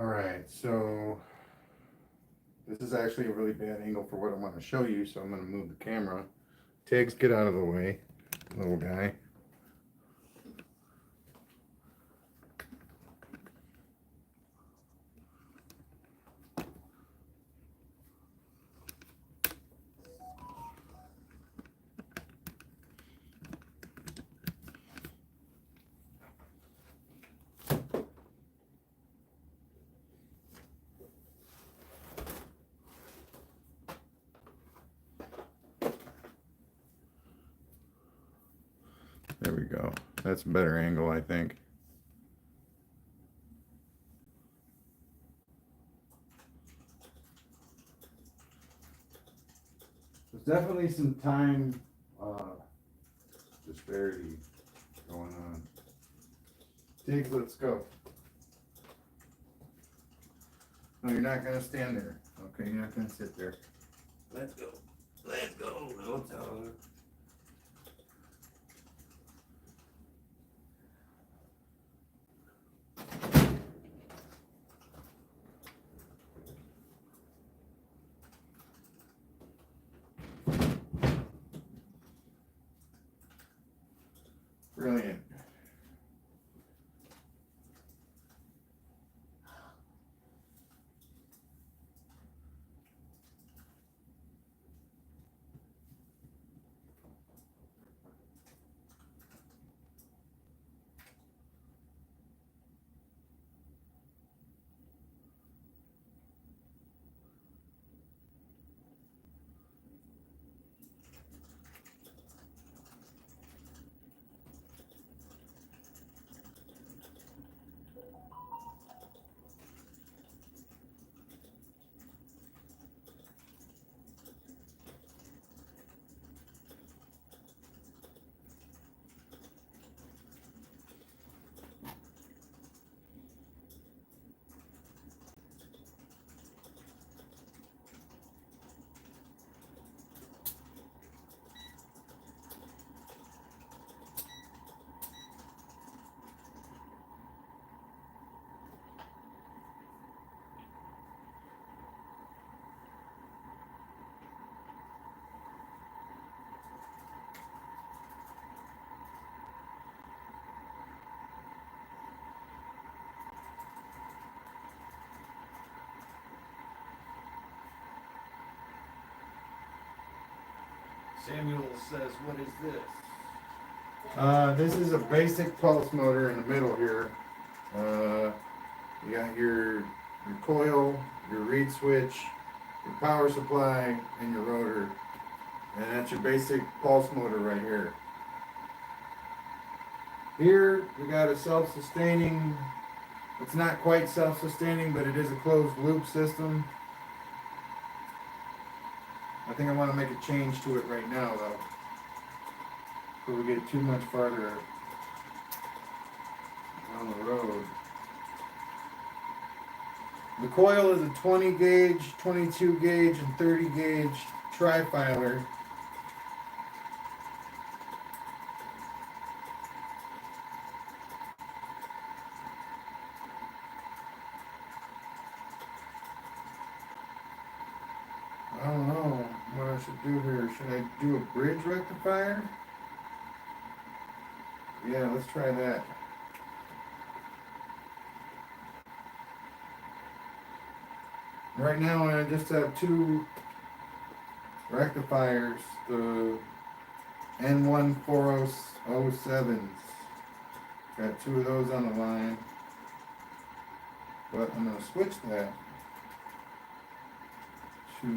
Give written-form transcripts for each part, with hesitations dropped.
Alright, so this is actually a really bad angle for what I want to show you, so I'm going to move the camera. Tiggs, get out of the way, little guy. There we go. That's a better angle, I think. There's definitely some time disparity going on. Tiggs, let's go. No, you're not going to stand there. Okay, you're not going to sit there. Let's go. Let's go, little toad. Brilliant. Samuel says, what is this? This is a basic pulse motor in the middle here. You got your coil, your reed switch, your power supply, and your rotor. And that's your basic pulse motor right here. Here we got a self-sustaining, it's not quite self-sustaining, but it is a closed loop system. I think I want to make a change to it right now though, before we get too much farther down the road. The coil is a 20 gauge, 22 gauge, and 30 gauge tri-filer. I don't know what I should do here. Should I do a bridge rectifier? Yeah, let's try that. Right now I just have two rectifiers, the N1407s. Got two of those on the line. But I'm going to switch that to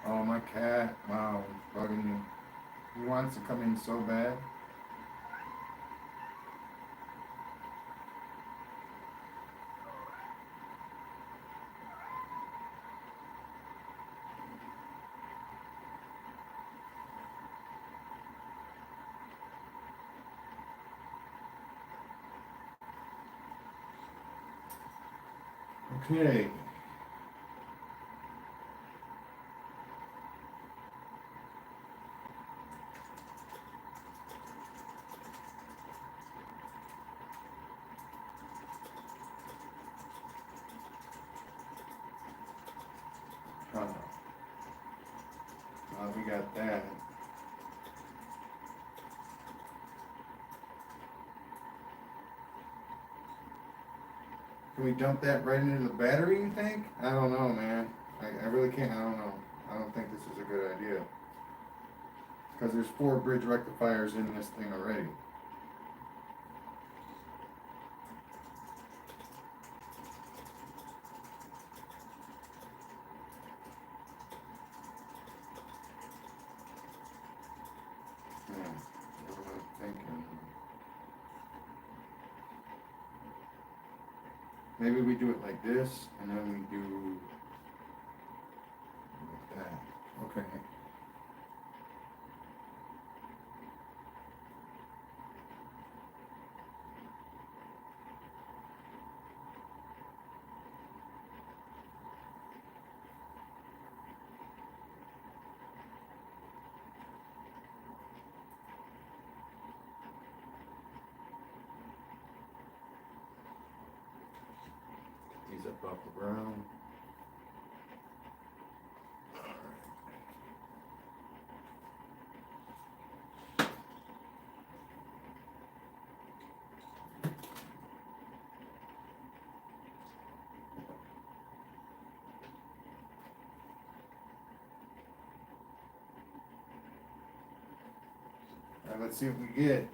oh, my cat, wow, he's bugging me. He wants to come in so bad. Okay. We got that. Can we dump that right into the battery, you think? I don't know, man. I really can't. I don't know. I don't think this is a good idea. Because there's 4 bridge rectifiers in this thing already. What am I thinking? Maybe we do it like this, and then we do like that. Okay. These up off the ground. Alright, let's see what we get.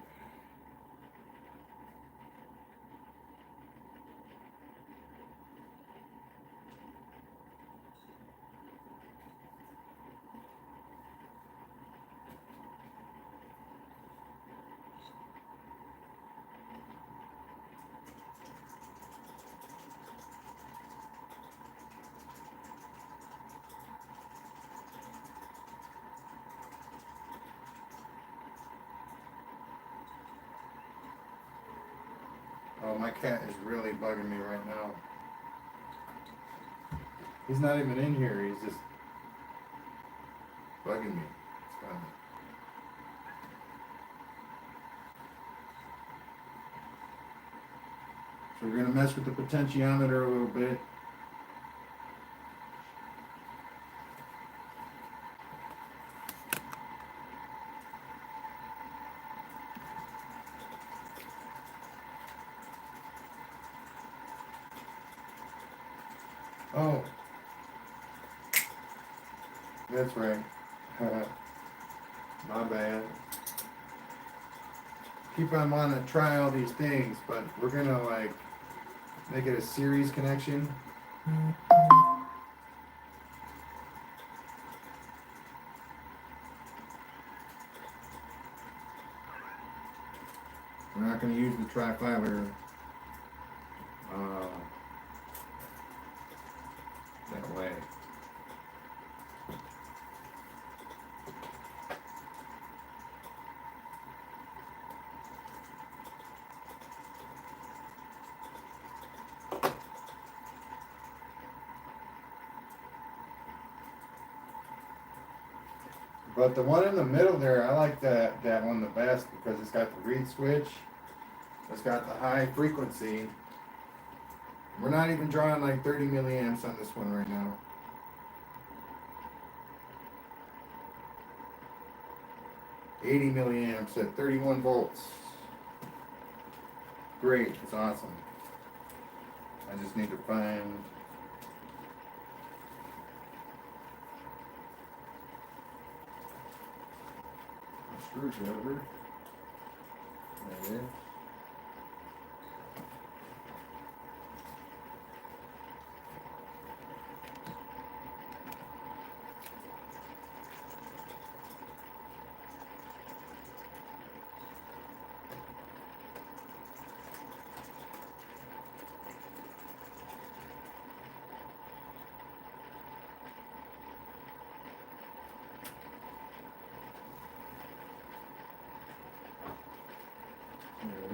Oh, my cat is really bugging me right now. He's not even in here, he's just bugging me. It's fine. So we're gonna mess with the potentiometer a little bit. Oh, that's right. My bad. Keep on wanting to try all these things, but we're gonna like make it a series connection. We're not gonna use the tri-fiber that way. But the one in the middle there, I like that one the best because it's got the reed switch. It's got the high frequency. We're not even drawing like 30 milliamps on this one right now. $80 milliamps at 31 volts. Great, it's awesome. I just need to find a screwdriver. There it is. There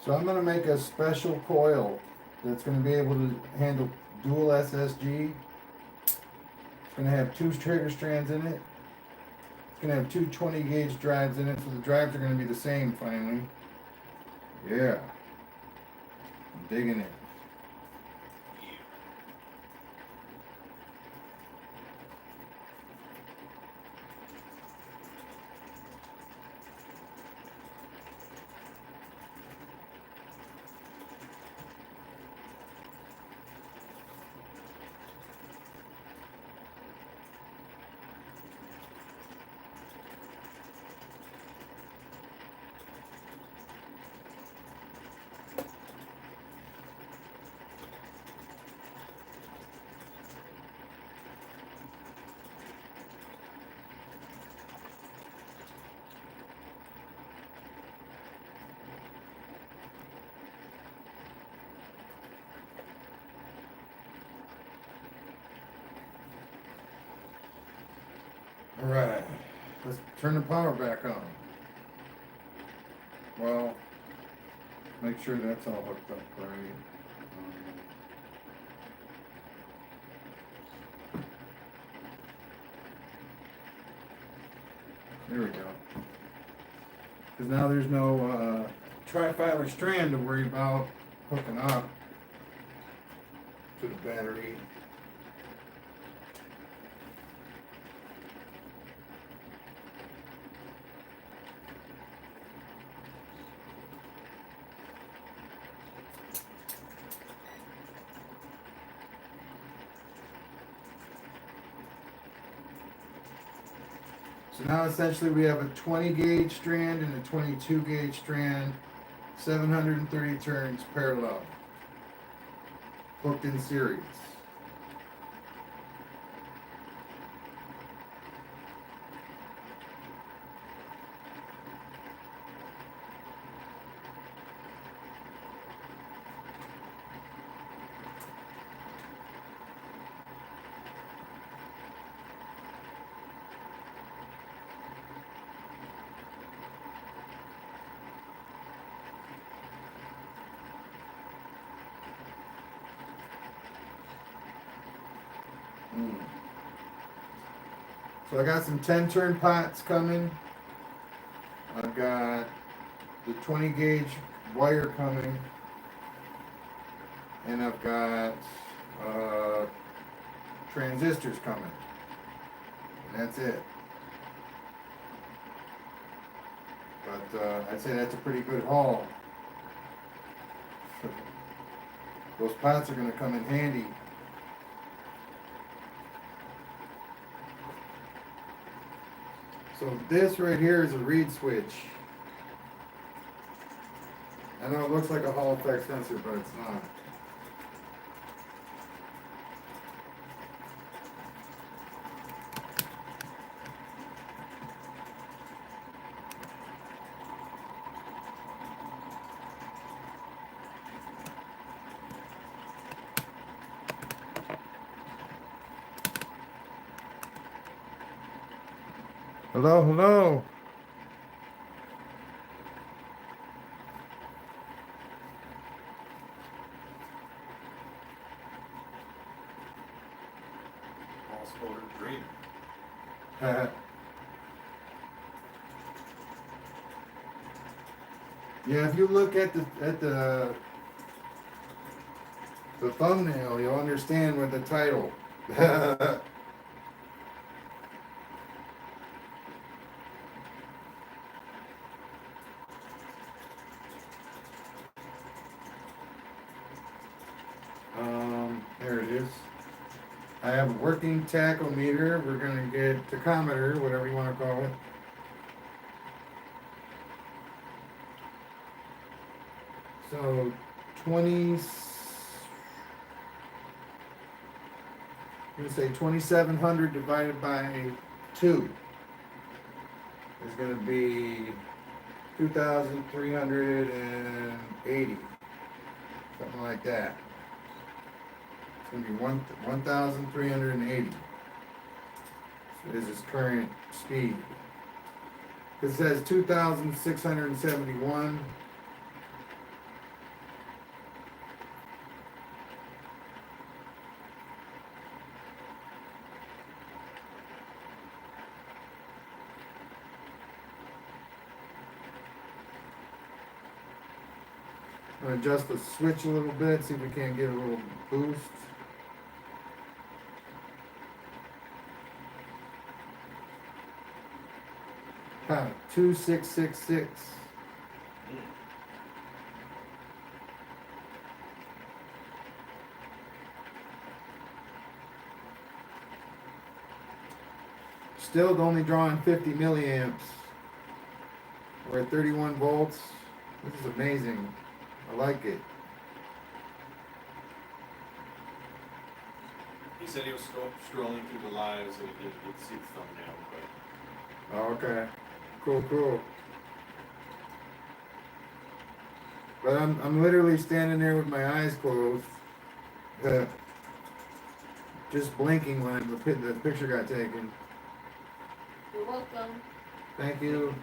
So I'm going to make a special coil that's going to be able to handle dual SSG. It's going to have 2 trigger strands in it. It's going to have 2 20 gauge drives in it, so the drives are going to be the same finally. Yeah. I'm digging it. Alright, let's turn the power back on. Well, make sure that's all hooked up right. There we go. Because now there's no tri-fiber strand to worry about hooking up to the battery. So now essentially we have a 20 gauge strand and a 22 gauge strand, 730 turns parallel, hooked in series. So I got some 10 turn pots coming. I've got the 20 gauge wire coming. And I've got transistors coming. And that's it. But I'd say that's a pretty good haul. Those pots are going to come in handy. So this right here is a reed switch. I know it looks like a Hall effect sensor, but it's not. Hello, hello. Also dreamin. Yeah, if you look at the thumbnail, you'll understand with the title. There it is. I have a working tachometer. We're gonna get tachometer, whatever you want to call it. So 20, I'm gonna say 2,700 divided by 2 is gonna be 2,380, something like that. It's gonna be 1,380. So this is current speed. It says 2,671. I'm gonna adjust the switch a little bit, see if we can't get a little boost. Huh, 2666. Still only drawing 50 milliamps. We're at 31 volts. This is amazing. I like it. He said he was scrolling through the lives and he didn't get to see the thumbnail, but Oh, okay. Cool, cool. But I'm literally standing there with my eyes closed. Just blinking when the picture got taken. You're welcome. Thank you.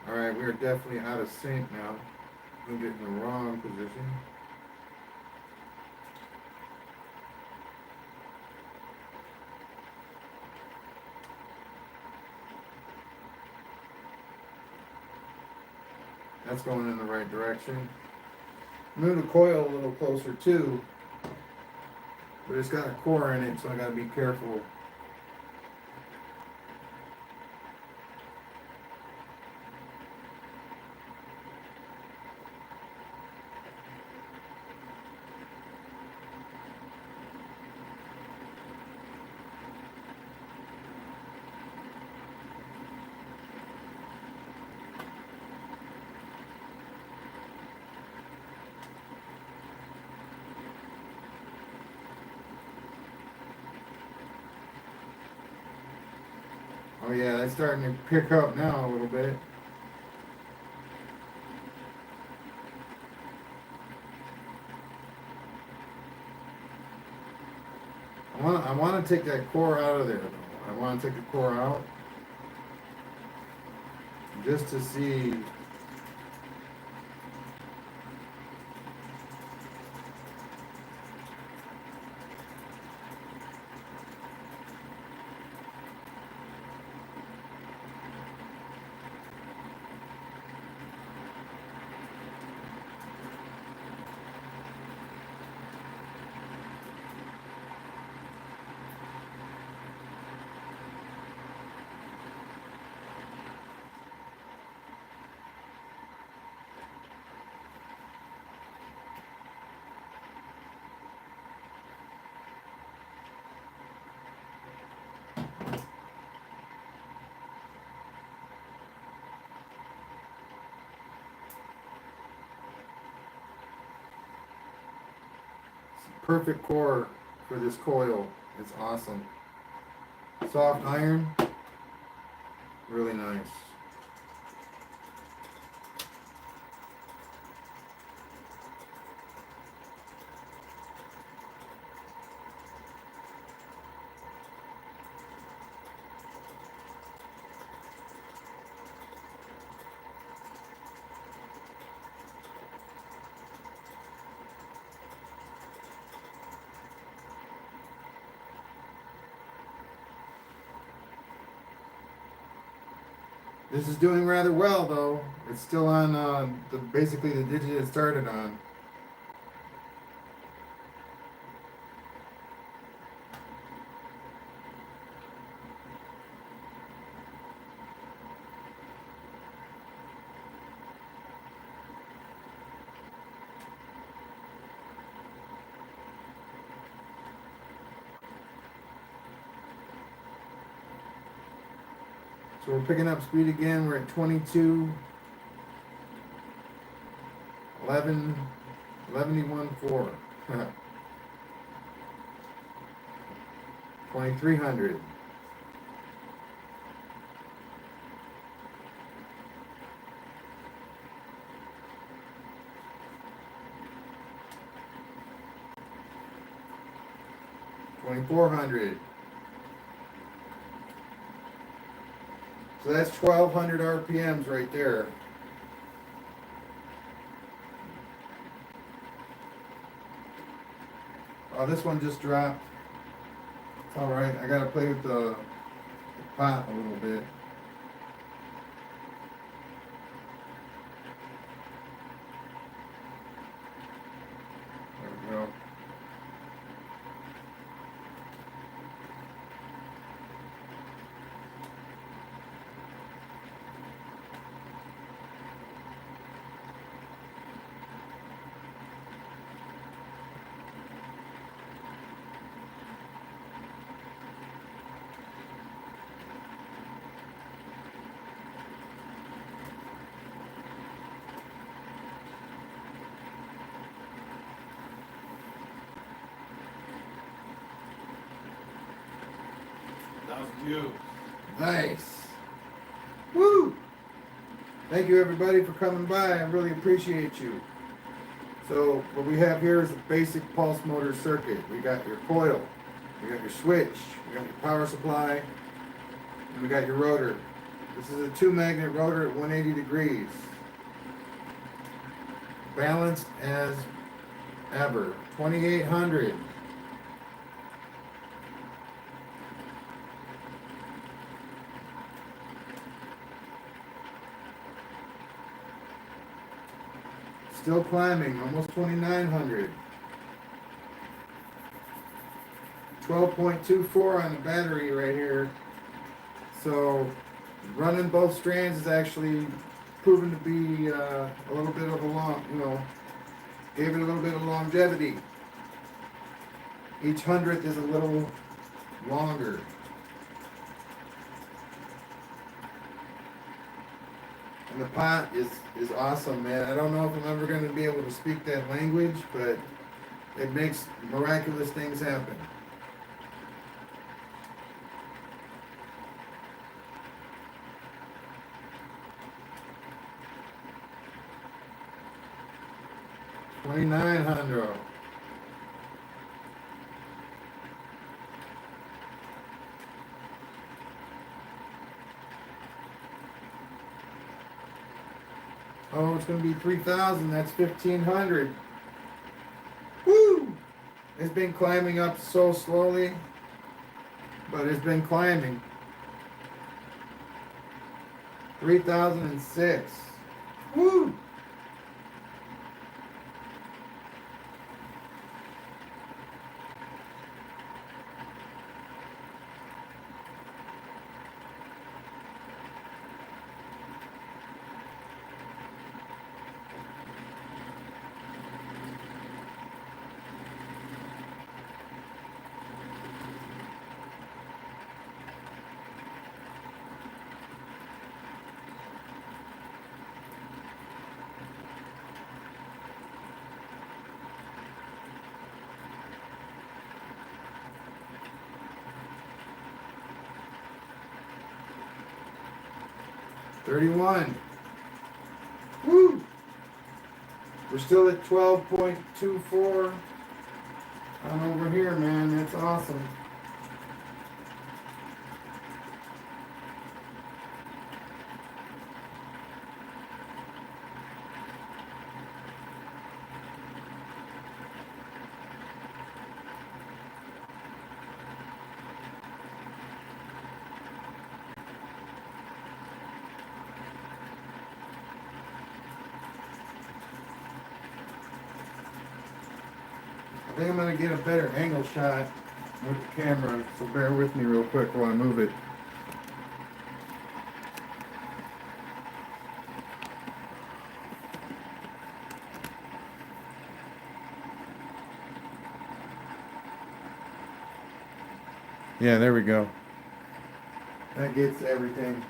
Alright, we are definitely out of sync now. I'm getting the wrong position. That's going in the right direction. Move the coil a little closer too. But it's got a core in it, so I gotta be careful. Oh yeah, that's starting to pick up now a little bit. I want to take that core out of there though. I want to take the core out just to see. Perfect core for this coil. It's awesome. Soft iron, really nice. This is doing rather well though. It's still on basically the digit it started on. So we're picking up speed again. We're at 22, 11, 11.4, 2300. $2,400. So that's 1,200 RPMs right there. Oh, this one just dropped. It's alright. I gotta play with the pot a little bit. There we go. That was you. Nice. Woo! Thank you everybody for coming by. I really appreciate you. So what we have here is a basic pulse motor circuit. We got your coil, we got your switch, we got your power supply, and we got your rotor. This is a 2-magnet rotor at 180 degrees. Balanced as ever. 2800. Still climbing, almost 2900. 12.24 on the battery right here. So running both strands is actually proven to be a little bit of a gave it a little bit of longevity. Each hundredth is a little longer. And the pot is awesome, man. I don't know if I'm ever going to be able to speak that language, but it makes miraculous things happen. $2,900. Oh, it's going to be 3,000. That's 1,500. Woo! It's been climbing up so slowly, but it's been climbing. 3,006. Woo! $31. Woo! We're still at 12.24 on over here, man. That's awesome. I think I'm going to get a better angle shot with the camera, so bear with me real quick while I move it. Yeah, there we go. That gets everything.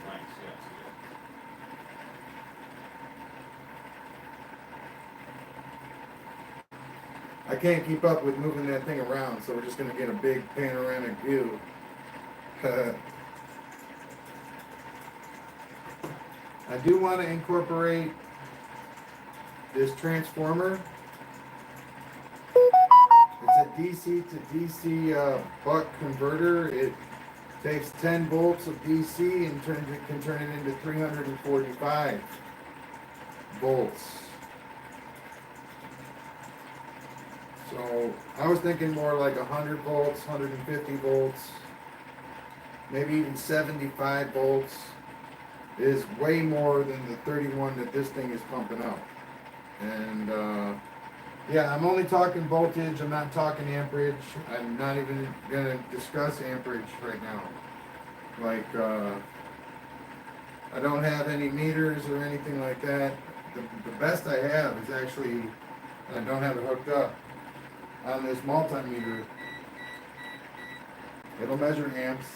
Nice, yes, I can't keep up with moving that thing around, so we're just going to get a big panoramic view. I do want to incorporate this transformer. It's a DC to DC buck converter. It takes 10 volts of DC and can turn it into 345 volts. So I was thinking more like 100 volts, 150 volts, maybe even 75 volts is way more than the 31 that this thing is pumping out. And yeah, I'm only talking voltage, I'm not talking amperage. I'm not even gonna discuss amperage right now. Like, I don't have any meters or anything like that. The best I have is actually, and I don't have it hooked up, on this multimeter. It'll measure amps.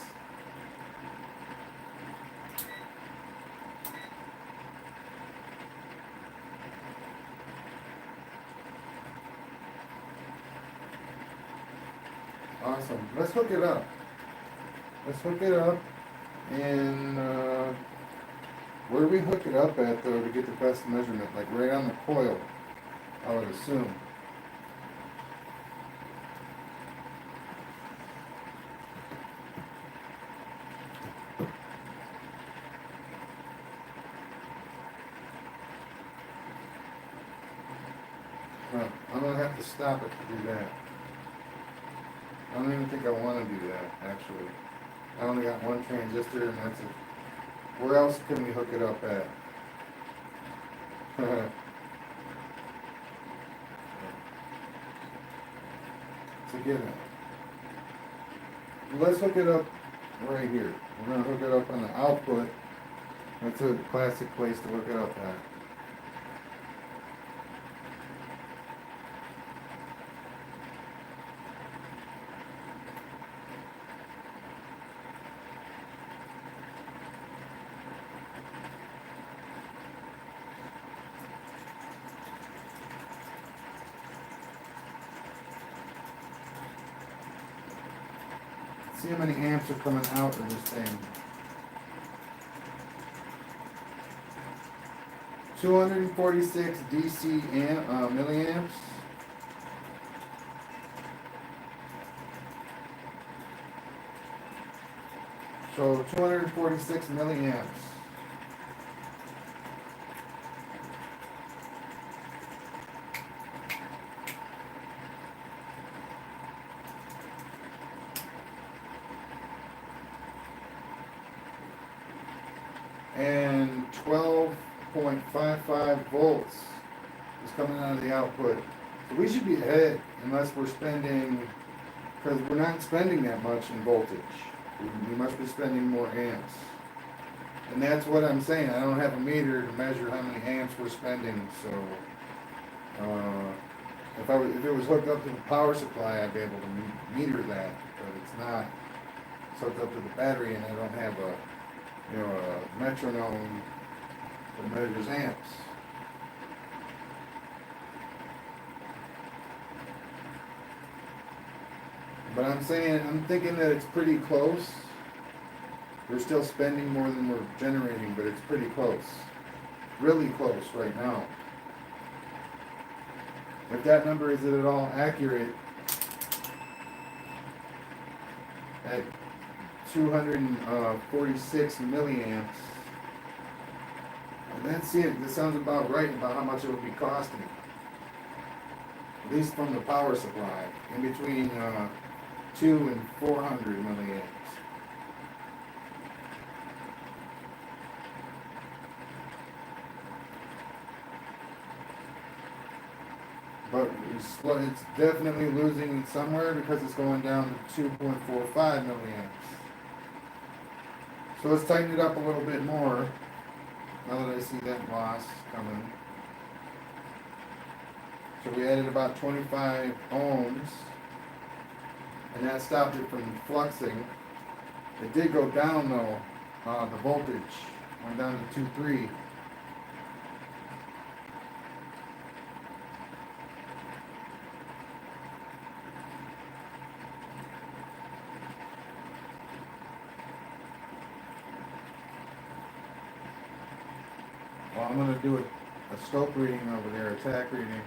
Awesome. Let's hook it up. Let's hook it up. And where do we hook it up at though to get the best measurement? Like right on the coil, I would assume. Huh. I'm gonna have to stop it to do that. I don't even think I want to do that, actually. I only got one transistor and that's it. Where else can we hook it up at? Forget it. Let's hook it up right here. We're gonna hook it up on the output. That's a classic place to hook it up at. See how many amps are coming out of this thing. 246 DC milliamps. So 246 milliamps. And 12.55 volts is coming out of the output. So we should be ahead unless we're spending, because we're not spending that much in voltage. We must be spending more amps. And that's what I'm saying. I don't have a meter to measure how many amps we're spending, so if it was hooked up to the power supply, I'd be able to meter that, but it's not. It's hooked up to the battery and I don't have a metronome that measures amps. But I'm thinking that it's pretty close. We're still spending more than we're generating, but it's pretty close. Really close right now. If that number is at all accurate, at 246 milliamps, that's it. That sounds about right about how much it would be costing. At least from the power supply, in between 2 and 400 milliamps. But it's definitely losing somewhere because it's going down to 2.45 milliamps. So let's tighten it up a little bit more now that I see that loss coming. So we added about 25 ohms and that stopped it from fluxing. It did go down though, the voltage went down to 2.3. Well, I'm going to do a scope reading over there, a tack reading.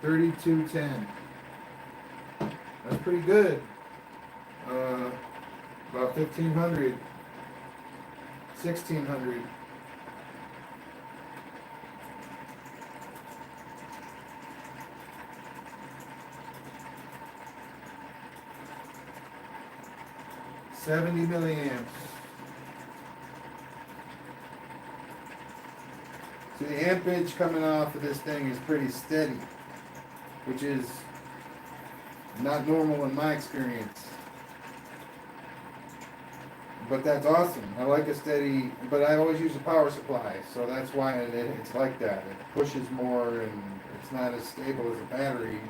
3210. That's pretty good. About 1500, 1600. $70 milliamps. So the ampage coming off of this thing is pretty steady, which is not normal in my experience. But that's awesome. I like a steady, but I always use a power supply, so that's why it's like that. It pushes more and it's not as stable as a battery.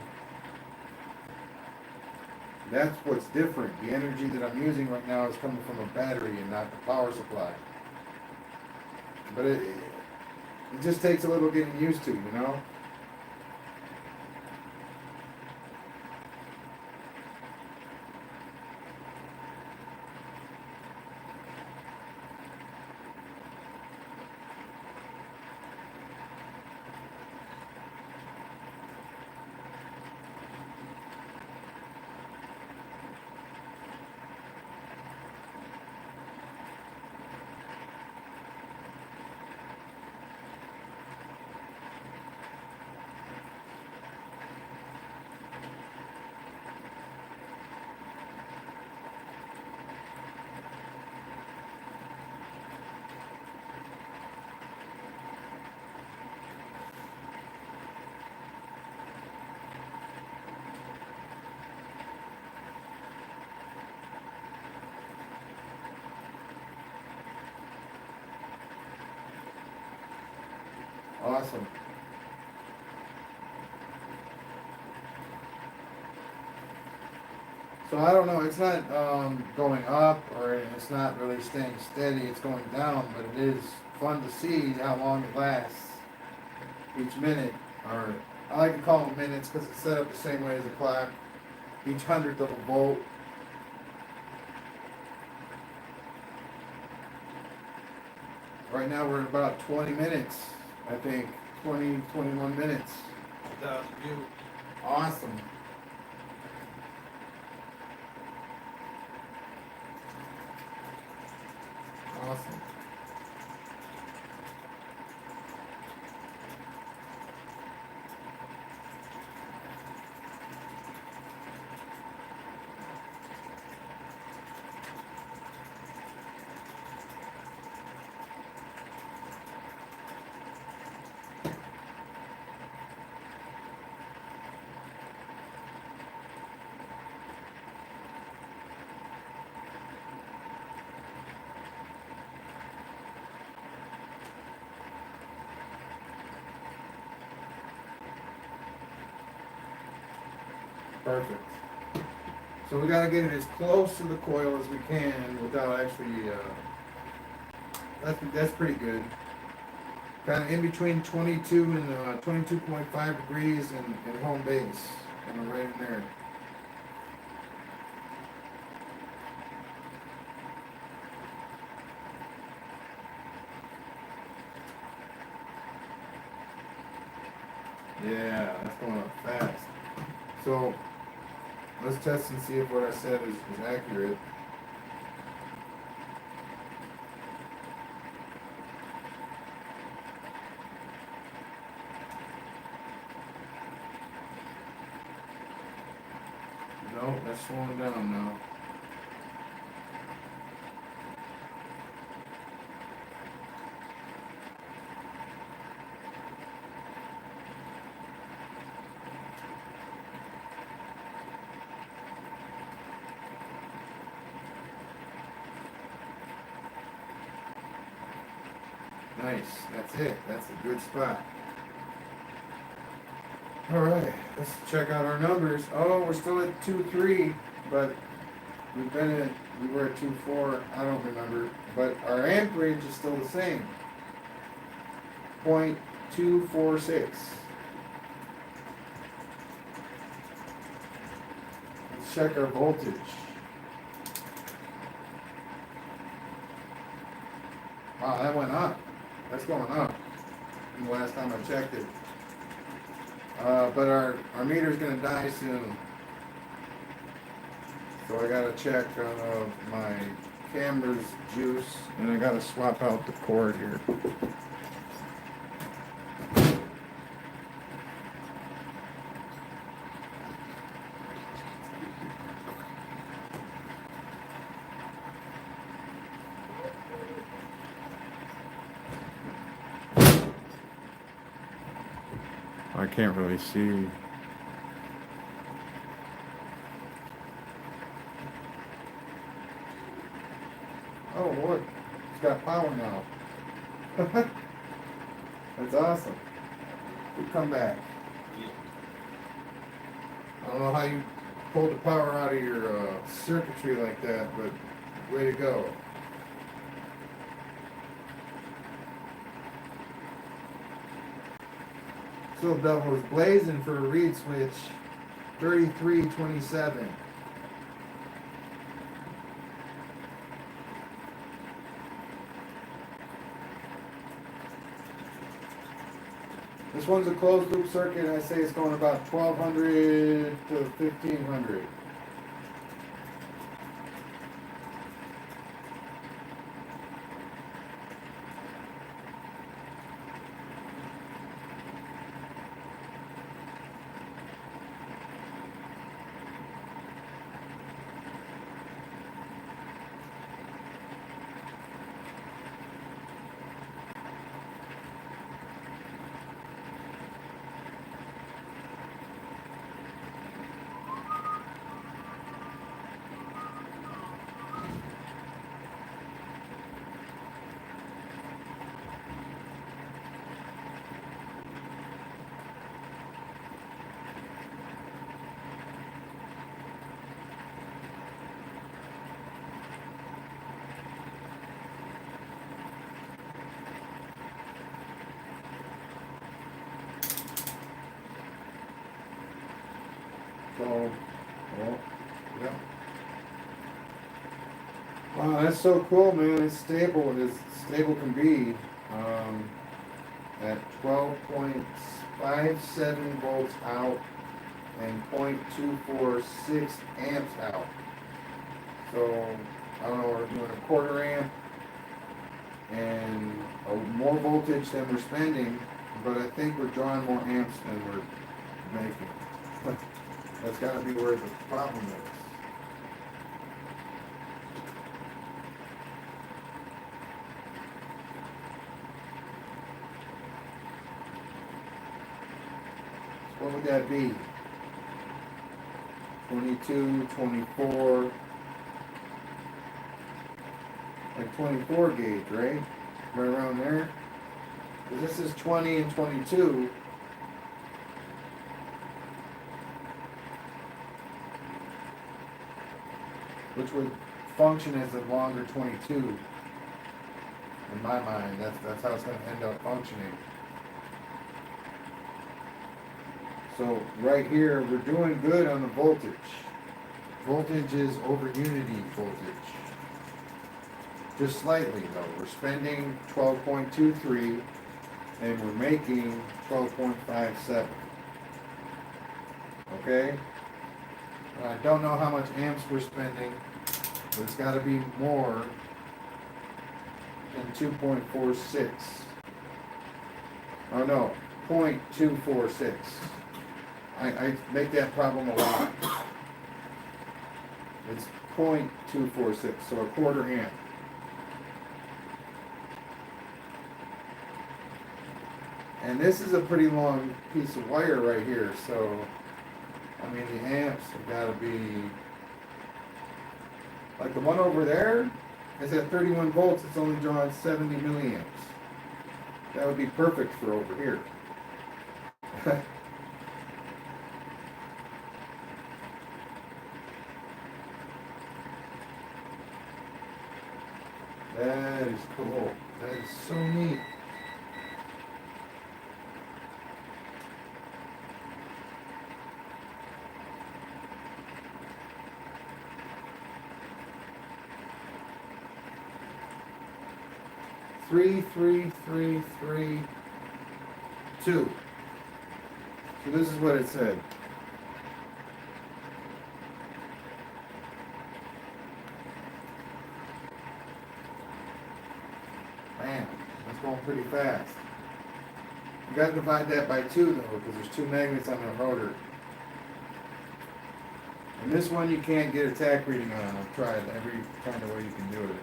That's what's different. The energy that I'm using right now is coming from a battery and not the power supply. But it just takes a little getting used to, you know? Awesome. So I don't know, it's not going up or it's not really staying steady, it's going down, but it is fun to see how long it lasts each minute, or I like to call them minutes because it's set up the same way as a clock, each hundredth of a volt. Right now we're at about 20 minutes, I think, 20, 21 minutes. 1,000 views. Awesome. Awesome. Perfect. So we gotta get it as close to the coil as we can without actually, that's pretty good. Kind of in between 22 and 22.5 degrees and home base. Kind of right in there. Yeah, that's going up fast. So let's test and see if what I said is accurate. No, that's slowing down now. Nice, that's it. That's a good spot. Alright, let's check out our numbers. Oh, we're still at 2.3, but we were at 2.4, I don't remember. But our amperage is still the same. 0.246. Let's check our voltage. Wow, that went up. That's going up. The last time I checked it. But our meter's gonna die soon. So I gotta check my camera's juice, and I gotta swap out the cord here. I can't really see. Oh look, it's got power now. That's awesome. We'll come back. I don't know how you pulled the power out of your circuitry like that, but way to go. So devil is blazing for a reed switch, 3327. This one's a closed loop circuit, and I say it's going about 1200 to 1500. So, well, yeah. Wow, that's so cool, man. It's stable as stable can be. At 12.57 volts out and 0.246 amps out. So, I don't know, we're doing a quarter amp and more voltage than we're spending, but I think we're drawing more amps than we're making. That's got to be where the problem is. What would that be? 22, 24, like 24 gauge, right? Right around there. Because this is 20 and 22. Which would function as a longer 22. In my mind, that's how it's going to end up functioning. So right here, we're doing good on the voltage. Voltage is over unity voltage. Just slightly though. We're spending 12.23 and we're making 12.57. Okay? I don't know how much amps we're spending, but it's got to be more than 2.46. Oh no, 0.246. I make that problem a lot. It's 0.246, so a quarter amp. And this is a pretty long piece of wire right here, so I mean the amps have got to be, like the one over there is at 31 volts, it's only drawing 70 milliamps. That would be perfect for over here. That is cool. That is so neat. Three, 3, 3, 3, 2. So this is what it said. Man, that's going pretty fast. You gotta divide that by 2 though, because there's 2 magnets on the rotor. And this one you can't get a tach reading on. I've tried every kind of way you can do it.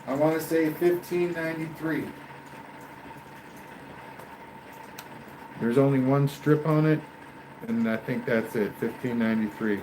I want to say 1593. There's only one strip on it, and I think that's it, 1593.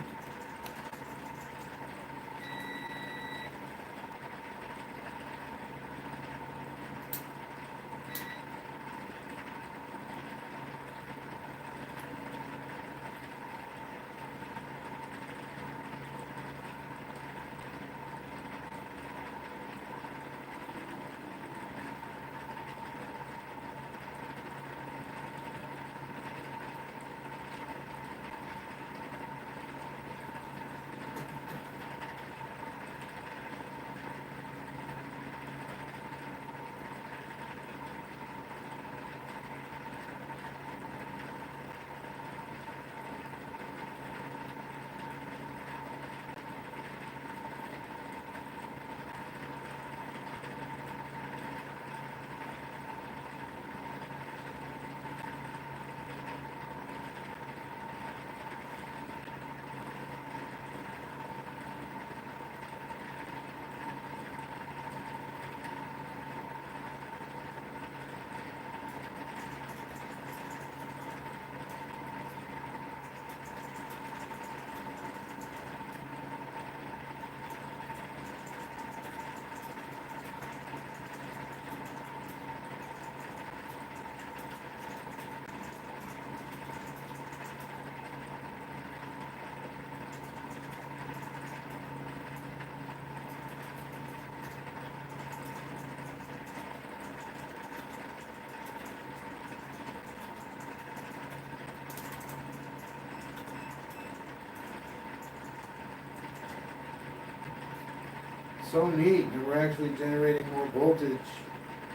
So neat that we're actually generating more voltage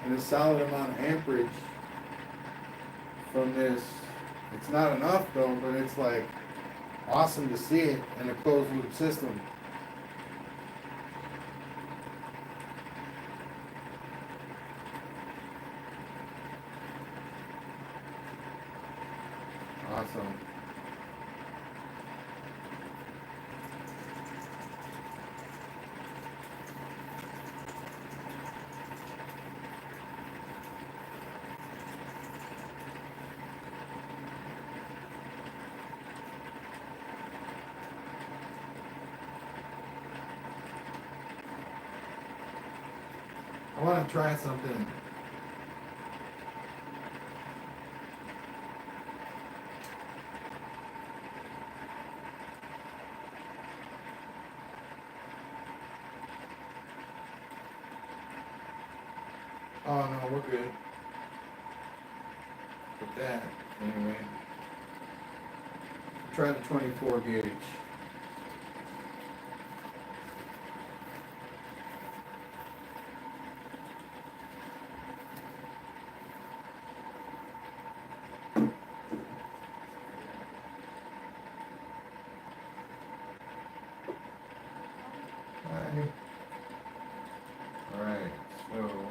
and a solid amount of amperage from this. It's not enough though, but it's like awesome to see it in a closed loop system. Awesome. I want to try something. Oh no, we're good. With that, anyway. Try the 24 gauge. Alright, so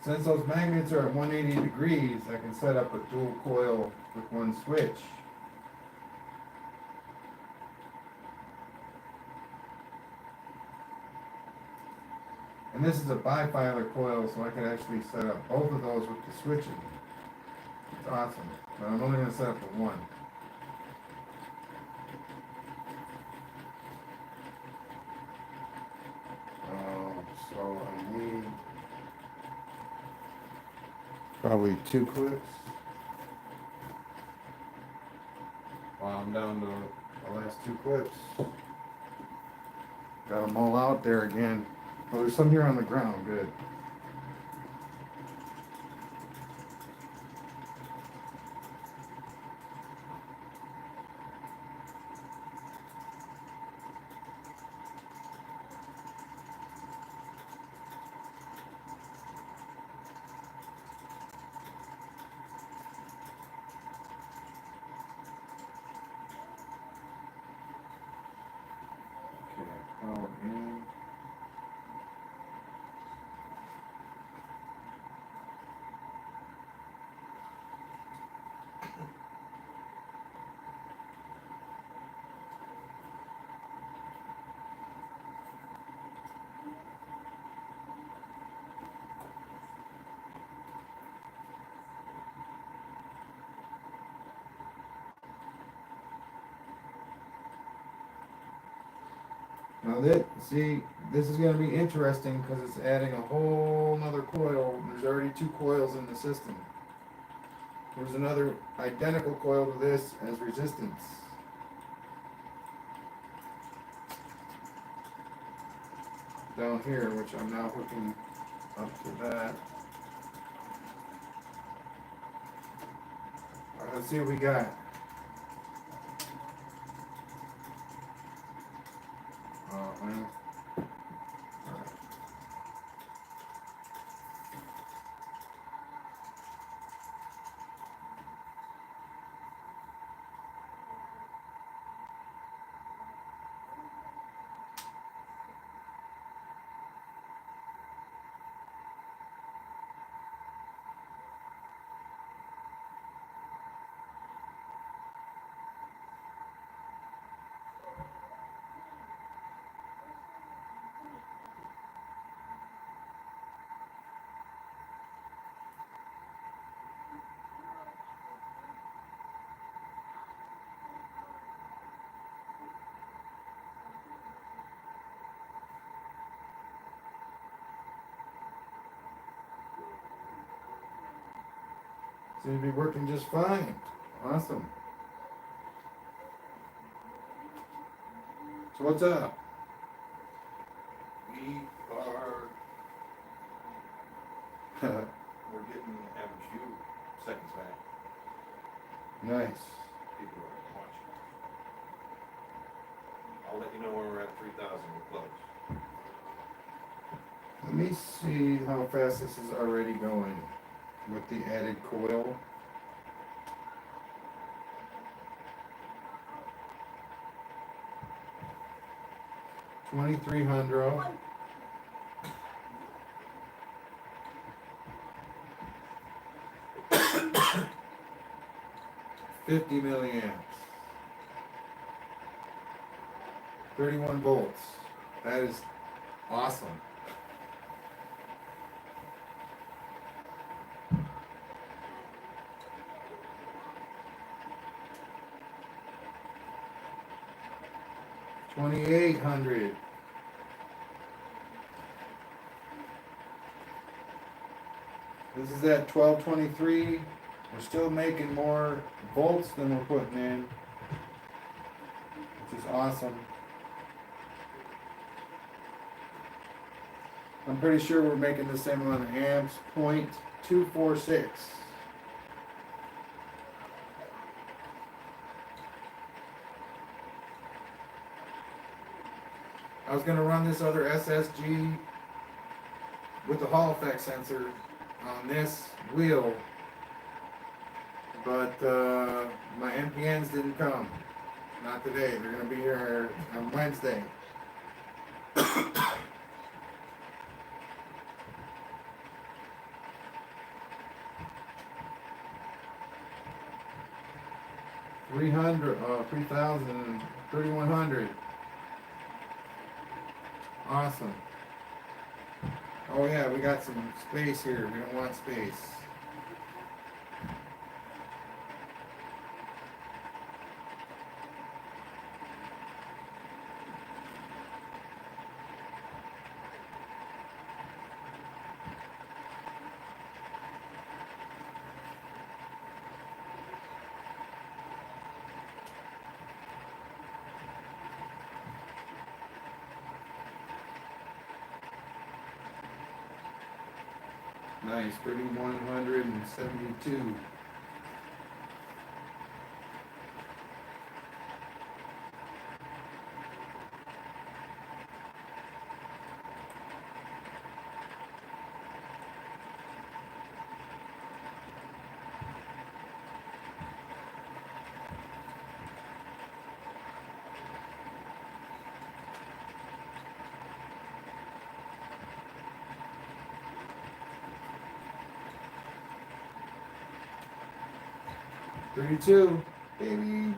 since those magnets are at 180 degrees, I can set up a dual coil with one switch. And this is a bifilar coil, so I could actually set up both of those with the switching. It's awesome. But I'm only going to set up the one. So I need probably 2 clips. Wow, I'm down to the last 2 clips. Got them all out there again. Oh, there's some here on the ground. Good. Okay, power in. Now this is going to be interesting because it's adding a whole nother coil. There's already 2 coils in the system. There's another identical coil to this as resistance. Down here, which I'm now hooking up to that. Alright, let's see what we got. Man. Alright. Seems to be working just fine. Awesome. So what's up? We are, we're getting average few seconds back. Nice. People are watching. I'll let you know when we're at 3,000, we're close. Let me see how fast this is already going with the added coil. $2,300. $50 milliamps. 31 volts. That is awesome. $2,800. This is at 1223. We're still making more volts than we're putting in, which is awesome. I'm pretty sure we're making the same amount of amps, 0.246. I was going to run this other SSG with the Hall effect sensor on this wheel, but my MPNs didn't come. Not today. They're going to be here on Wednesday. $3,000, 3,100. Awesome. Oh yeah, we got some space here. We don't want space. Nice, 3,172. $32, baby.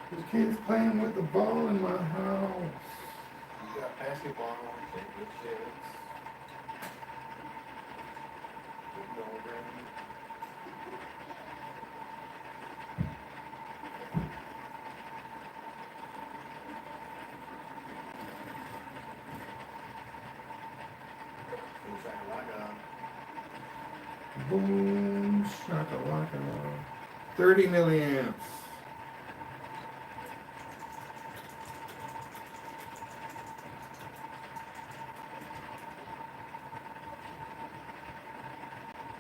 There's kids playing with the ball in my house. You got basketball, good shits. Good program. Boom, shakalaka. 30 milliamps.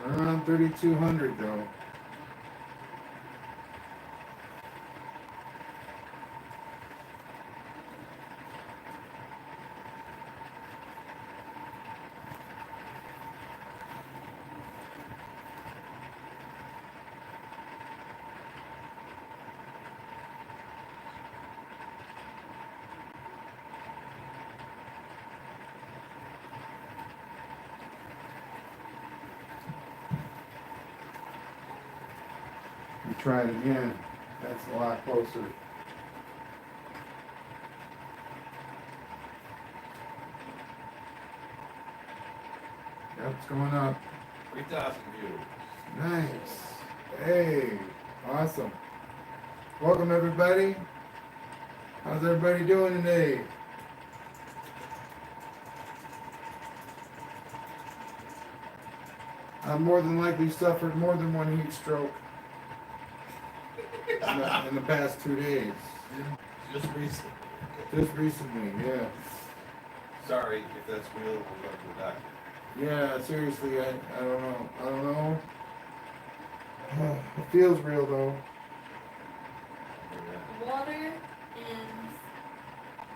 Around 3,200 though. We try it again. That's a lot closer. Yep, it's going up. 3,000 views. Nice. Hey, awesome. Welcome everybody. How's everybody doing today? I've more than likely suffered more than one heat stroke in the past 2 days. Just recently. Just recently, yeah. Sorry if that's real, we'll go to the doctor. Yeah, seriously, I don't know. I don't know. It feels real though. Water and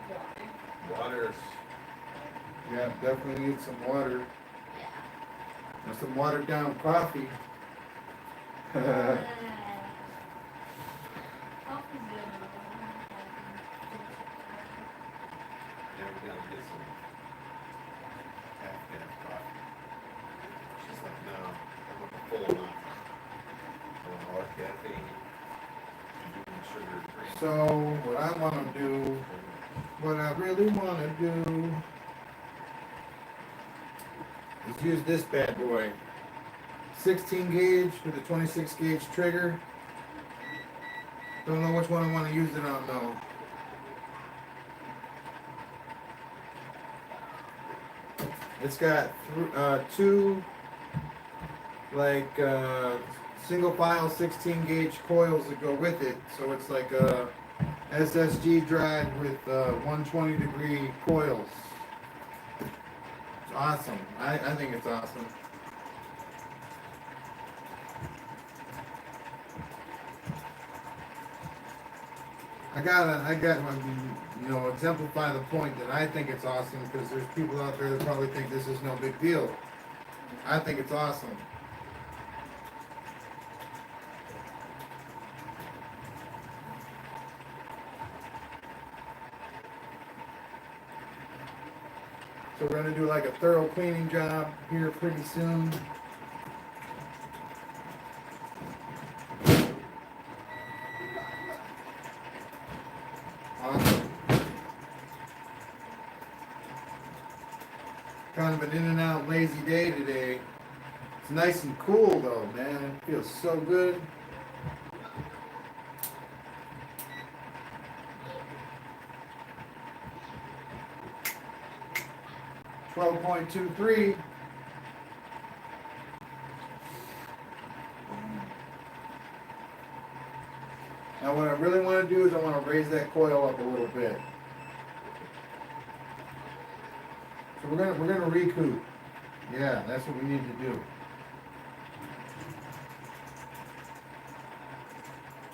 water. Water's Yeah, definitely need some water. Yeah. And some watered down coffee. Coffee's never gonna get some half-gas coffee. She's like, no, I want a full amount. I want all caffeine. Sugar free. So what I want to do, what I really want to do, is use this bad boy. 16 gauge with a 26 gauge trigger. Don't know which one I want to use it on though. It's got two like single file 16 gauge coils that go with it. So it's like a SSG drive with 120 degree coils. It's awesome. I think it's awesome. I got, you know, exemplify the point that I think it's awesome because there's people out there that probably think this is no big deal. I think it's awesome. So we're gonna do like a thorough cleaning job here pretty soon. Awesome. Kind of an in and out lazy day today. It's nice and cool though, man. It feels so good. 12.23. Now what I really want to do is I want to raise that coil up a little bit. So we're gonna recoup. Yeah, that's what we need to do.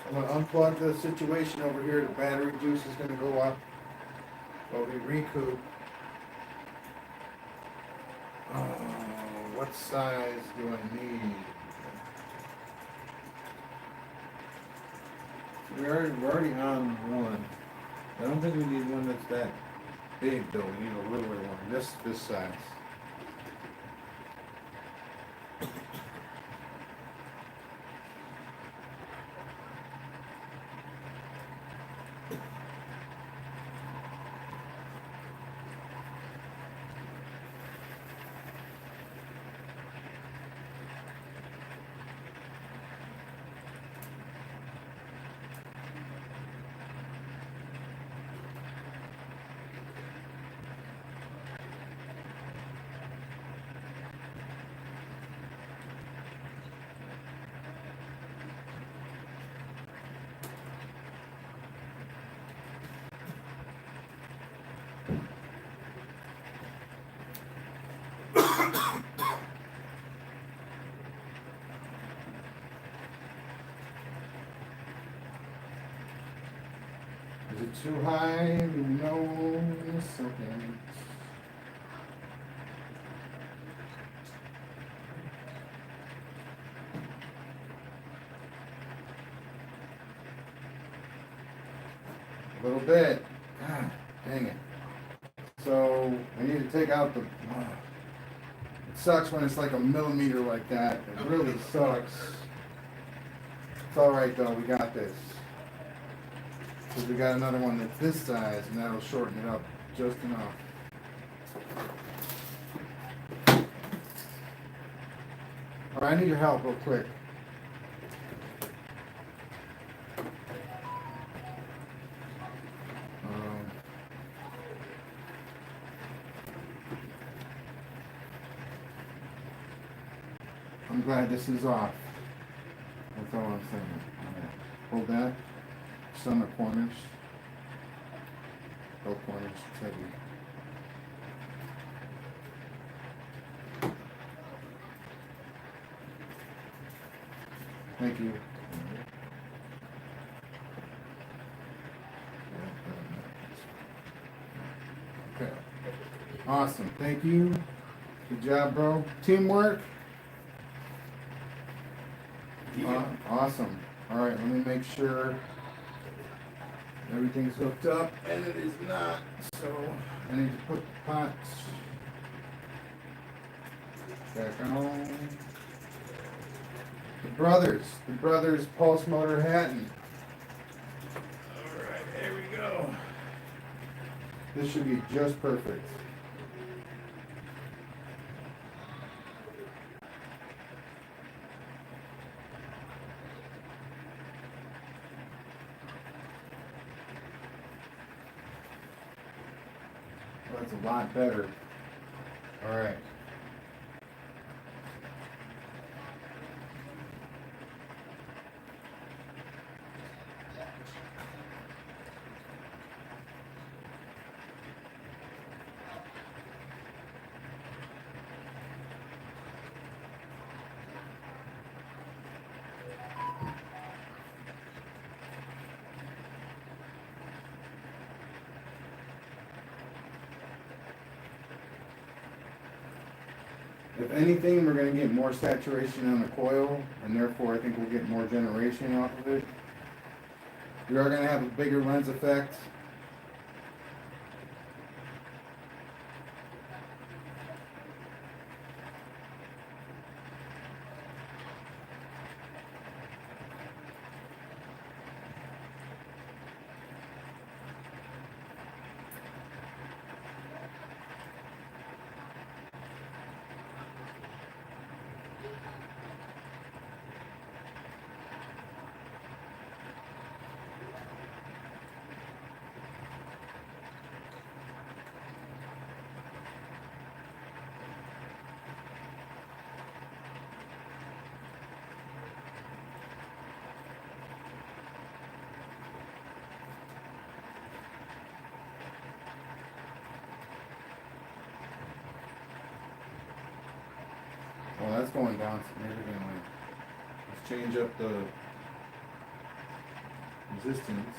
I'm gonna unplug the situation over here. The battery juice is gonna go up while we recoup. What size do I need? We're already on one. I don't think we need one that's that big though. We need a littler one. This size. Is it too high? No, second. A little bit. God, dang it. So I need to take out the. It sucks when it's like a millimeter like that. It really sucks. It's all right though. We got this. Because we got another one that's this size, and that'll shorten it up just enough. All right, I need your help real quick. I'm glad this is off. That's all I'm saying. Hold that. Some are corners. Both corners. It's heavy. Thank you. Okay. Awesome. Thank you. Good job, bro. Teamwork. Awesome. All right, let me make sure everything's hooked up, and it is not. So I need to put the pots back on. The brothers pulse motor Hatton. All right, there we go. This should be just perfect. That's a lot better. All right. If anything, we're gonna get more saturation on the coil, and therefore I think we'll get more generation off of it. We are gonna have a bigger lens effect. Well, that's going down significantly. Let's change up the resistance.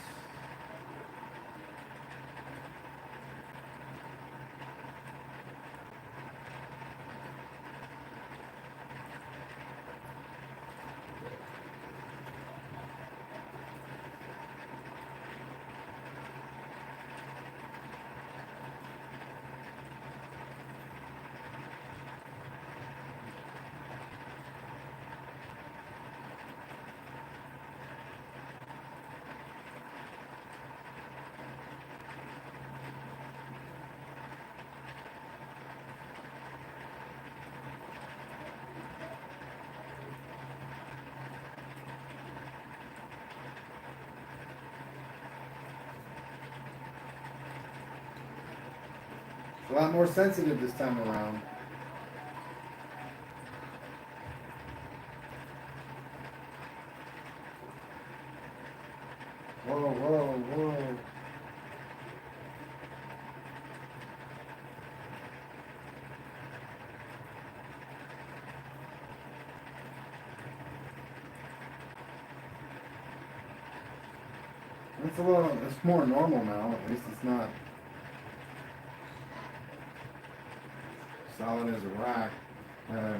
It's a lot more sensitive this time around. Whoa, whoa, whoa. It's more normal now. At least it's not solid as a rock. Uh,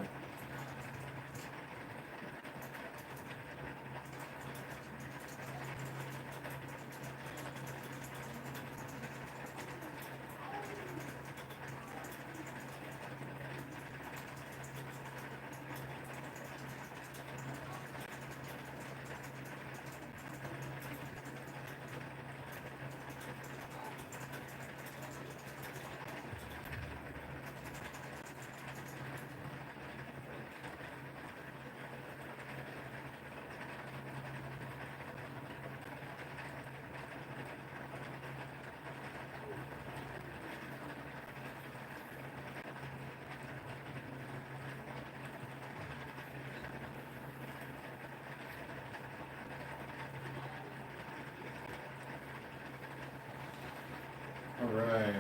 all right.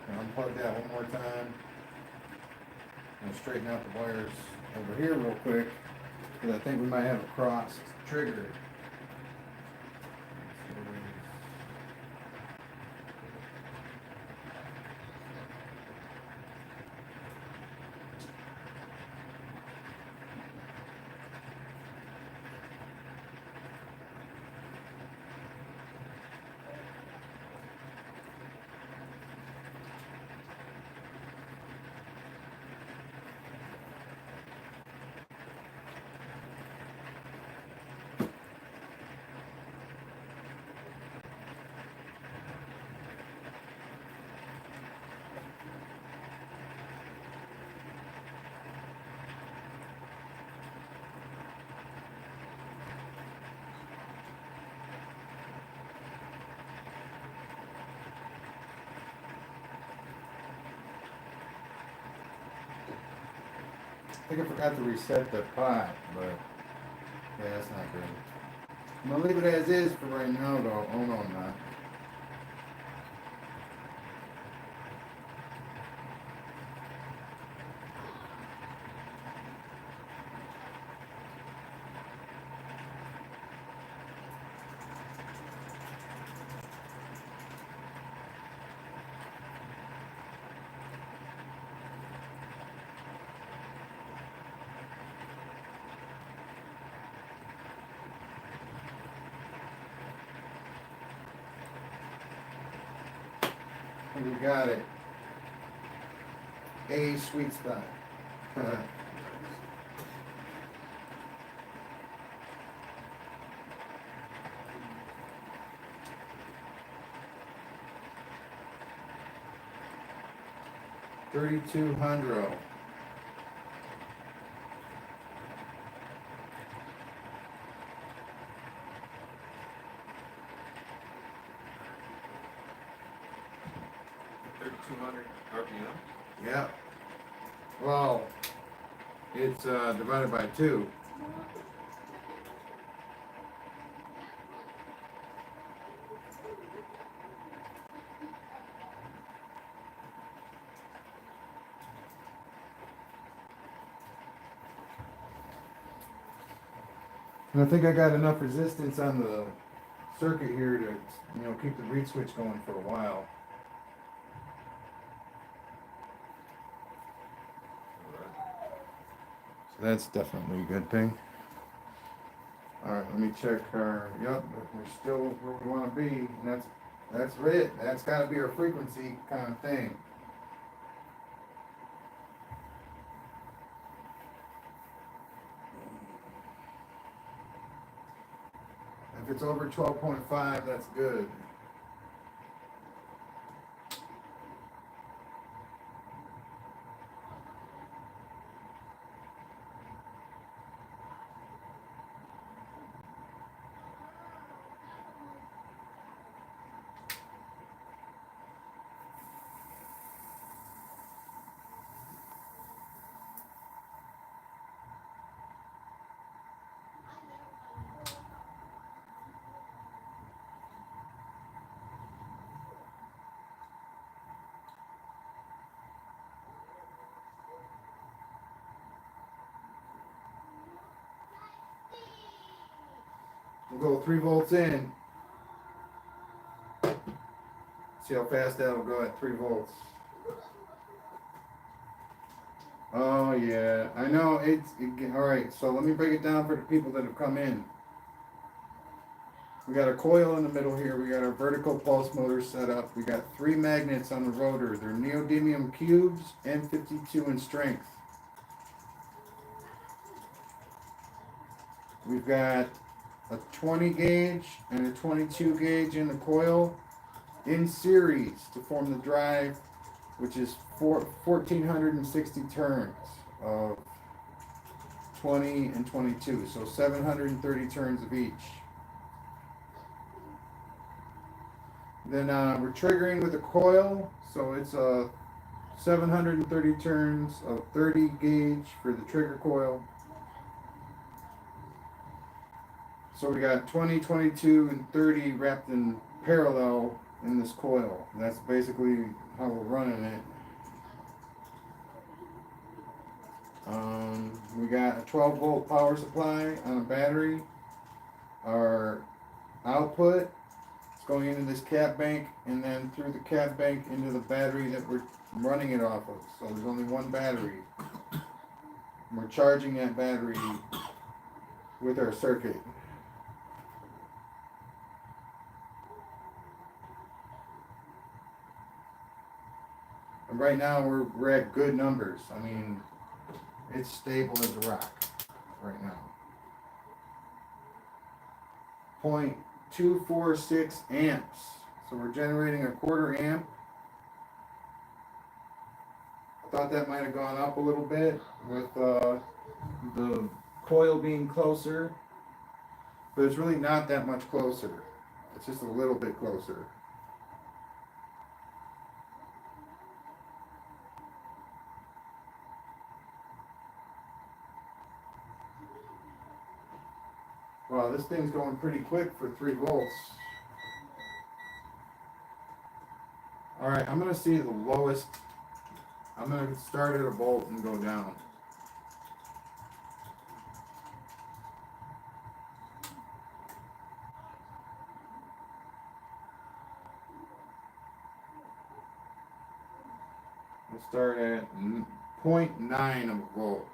Now unplug that one more time. And straighten out the wires over here real quick, because I think we might have a crossed trigger. I think I forgot to reset the pot, but yeah, that's not good. I'm gonna leave it as is for right now, though. Oh no, I'm not. We got it. A sweet spot. 3200. RPM. Yeah. Well, it's divided by 2. And I think I got enough resistance on the circuit here to, keep the reed switch going for a while. So that's definitely a good thing. Alright, let me check our, yep, we're still where we want to be, and that's it. That's got to be our frequency kind of thing. If it's over 12.5, that's good. We'll go 3 volts in. See how fast that'll go at 3 volts. Oh yeah, I know all right. So let me break it down for the people that have come in. We got a coil in the middle here. We got our vertical pulse motor set up. We got 3 magnets on the rotor. They're neodymium cubes and 52 in strength. We've got a 20 gauge and a 22 gauge in the coil in series to form the drive, which is 1,460 turns of 20 and 22, so 730 turns of each. Then we're triggering with a coil, so it's 730 turns of 30 gauge for the trigger coil. So we got 20, 22, and 30 wrapped in parallel in this coil. And that's basically how we're running it. We got a 12 volt power supply on a battery. Our output is going into this cap bank and then through the cap bank into the battery that we're running it off of. So there's only one battery. And we're charging that battery with our circuit. And right now we're at good numbers. I mean, it's stable as a rock right now. 0.246 amps. So we're generating a 1/4 amp. I thought that might have gone up a little bit with the coil being closer, but it's really not that much closer. It's just a little bit closer. Wow, this thing's going pretty quick for 3 volts. Alright, I'm going to see the lowest. I'm going to start at a volt and go down. We'll start at 0.9 of a volt.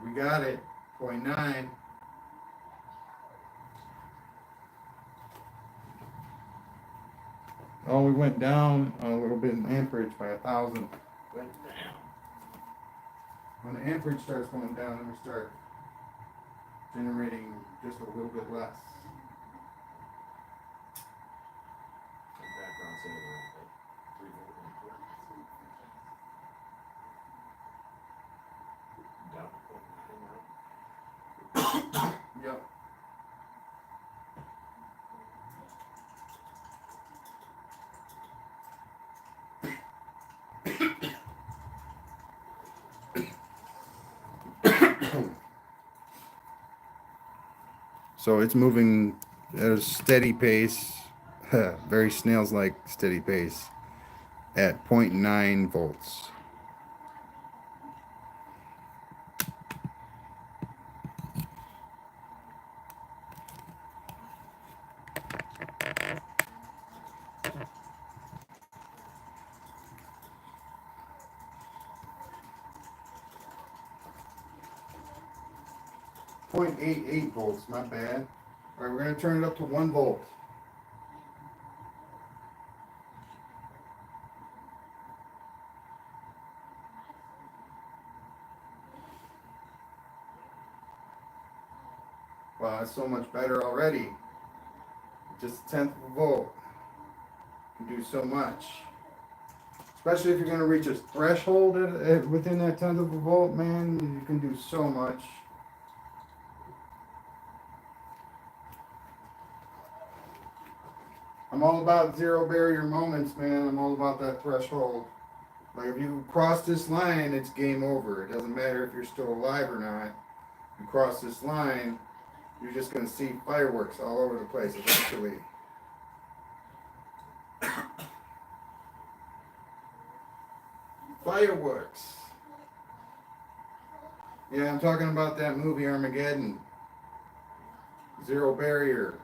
We got it. 0.9. Oh, we went down a little bit in amperage by 1,000. Went down. When the amperage starts going down, then we start generating just a little bit less. The background saying around like 3 volt input. Down to 0.9 now. Yep. So it's moving at a steady pace, very snails-like steady pace, at 0.9 volts. .88 volts, not bad. All right, we're going to turn it up to 1 volt. Wow, that's so much better already. Just a tenth of a volt can do so much. Especially if you're going to reach a threshold within that tenth of a volt, man, you can do so much. I'm all about zero barrier moments, man. I'm all about that threshold. Like if you cross this line, it's game over. It doesn't matter if you're still alive or not. You cross this line, you're just going to see fireworks all over the place eventually. Fireworks. Yeah, I'm talking about that movie Armageddon. Zero barrier.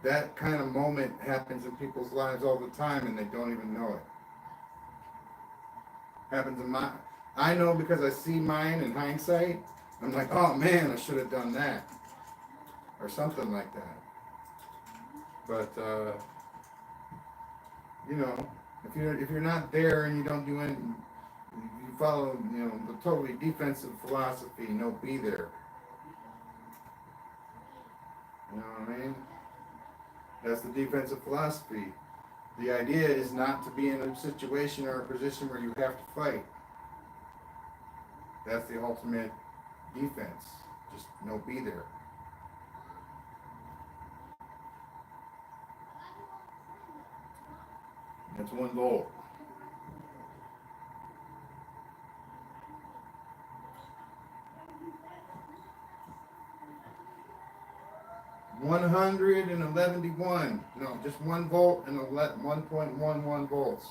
That kind of moment happens in people's lives all the time and they don't even know it. Happens in my, I know because I see mine in hindsight. I'm like, oh man, I should have done that. Or something like that. But you know, if you're not there and you don't do any, you follow, you know, the totally defensive philosophy, no be there. You know what I mean? That's the defensive philosophy. The idea is not to be in a situation or a position where you have to fight. That's the ultimate defense. Just no be there. That's 1 volt. $111.1. No, just 1 volt and 1.11 volts.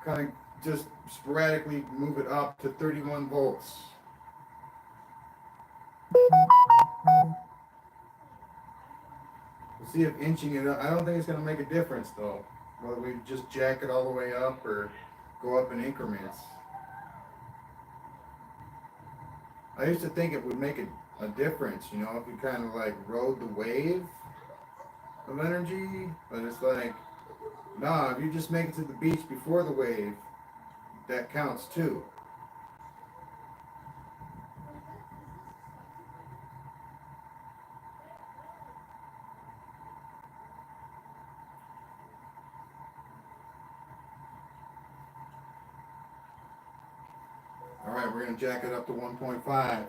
Kind of just sporadically move it up to 31 volts. We'll see if inching it up. I don't think it's going to make a difference though. Whether we just jack it all the way up or go up in increments. I used to think it would make a difference, you know, if you kind of like rode the wave of energy. But it's like, nah, if you just make it to the beach before the wave, that counts too. All right, we're going to jack it up to 1.5.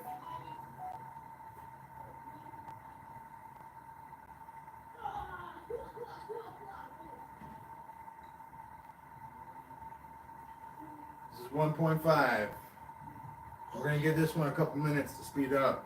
This is 1.5. We're going to give this one a couple minutes to speed up.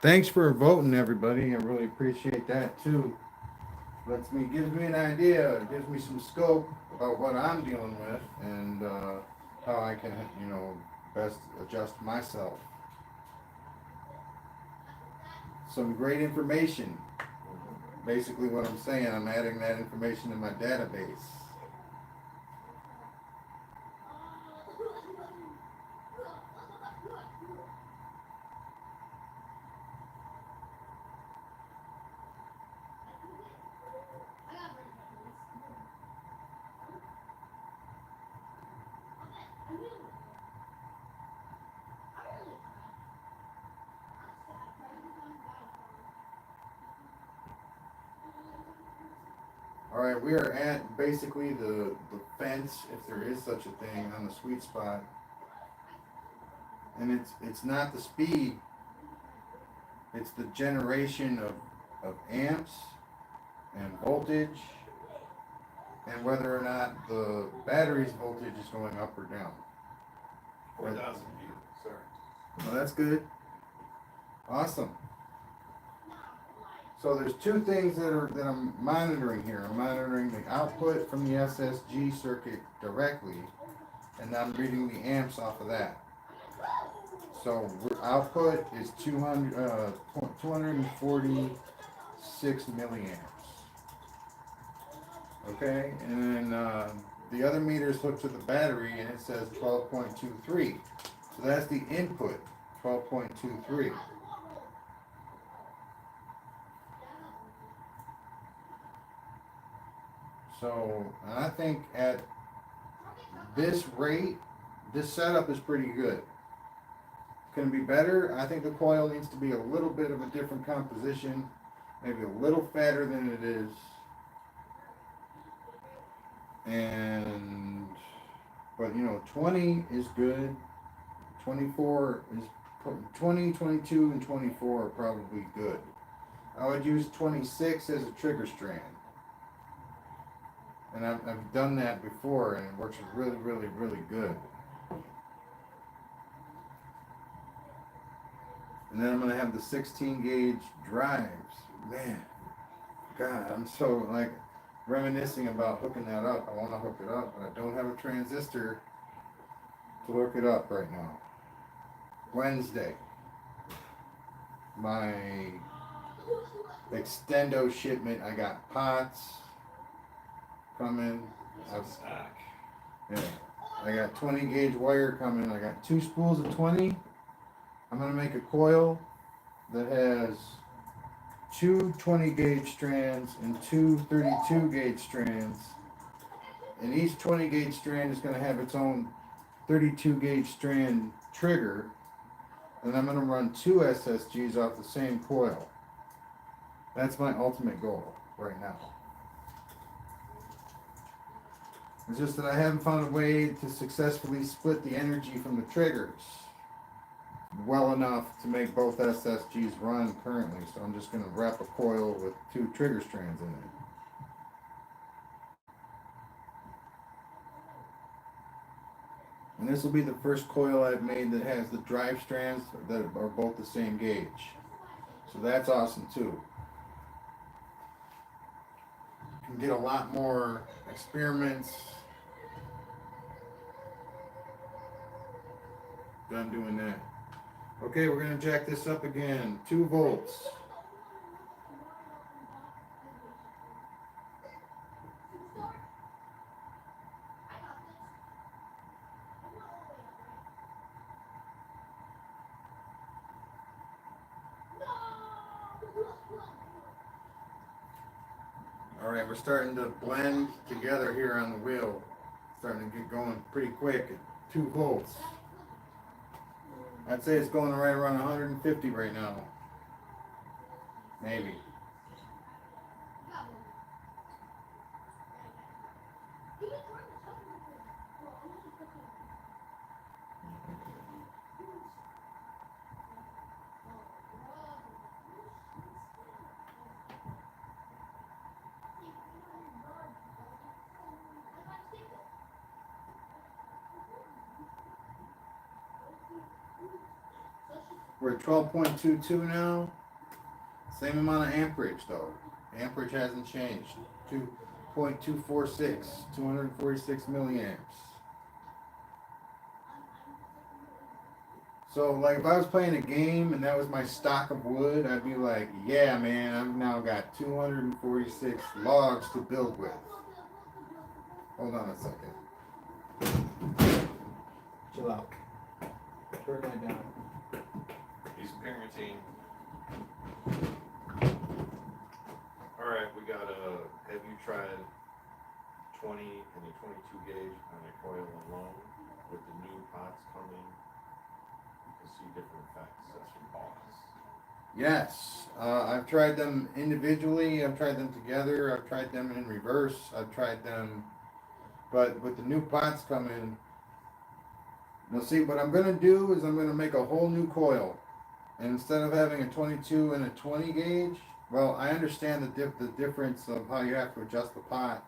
Thanks for voting, everybody. I really appreciate that too. Gives me an idea, gives me some scope about what I'm dealing with and how I can, best adjust myself. Some great information. Basically, what I'm saying, I'm adding that information to my database. All right, we are at basically the fence, if there is such a thing, on the sweet spot. And it's not the speed, it's the generation of amps and voltage and whether or not the battery's voltage is going up or down. 4,000 views, sorry. Well, that's good. Awesome. So there's two things that I'm monitoring here. I'm monitoring the output from the SSG circuit directly, and I'm reading the amps off of that. So output is 246 milliamps. Okay, and then the other meter is hooked to the battery, and it says 12.23. So that's the input, 12.23. So I think at this rate, this setup is pretty good. Can be better. I think the coil needs to be a little bit of a different composition, maybe a little fatter than it is. But 20 is good. 24 is 20, 22, and 24 are probably good. I would use 26 as a trigger strand. And I've done that before, and it works really, really, really good. And then I'm going to have the 16 gauge drives. Man, God, I'm so reminiscing about hooking that up. I want to hook it up, but I don't have a transistor to hook it up right now. Wednesday, my extendo shipment, I got pots coming. Yeah, I got 20 gauge wire coming. I got 2 spools of 20. I'm going to make a coil that has 2 20 gauge strands and 2 32 gauge strands. And each 20 gauge strand is going to have its own 32 gauge strand trigger. And I'm going to run 2 SSGs off the same coil. That's my ultimate goal right now. It's just that I haven't found a way to successfully split the energy from the triggers well enough to make both SSGs run currently. So I'm just going to wrap a coil with 2 trigger strands in it. And this will be the first coil I've made that has the drive strands that are both the same gauge. So that's awesome too. You can get a lot more experiments done doing that. Okay, we're going to jack this up again. 2 volts. All right, we're starting to blend together here on the wheel. Starting to get going pretty quick at 2 volts. I'd say it's going right around 150 right now. Maybe. We're at 12.22 now. Same amount of amperage though. Amperage hasn't changed. 2.246, 246 milliamps. So like if I was playing a game and that was my stock of wood, I'd be like, yeah man, I've now got 246 logs to build with. Hold on a second. Chill out. Turn that down. He's parenting. Alright, we got have you tried 20 and a 22 gauge on a coil alone with the new pots coming? You can see different effects. That's from boss. Yes, I've tried them individually, I've tried them together, I've tried them in reverse, I've tried them, but with the new pots coming, now see what I'm going to do is I'm going to make a whole new coil. And instead of having a 22 and a 20 gauge, well, I understand the difference of how you have to adjust the pot.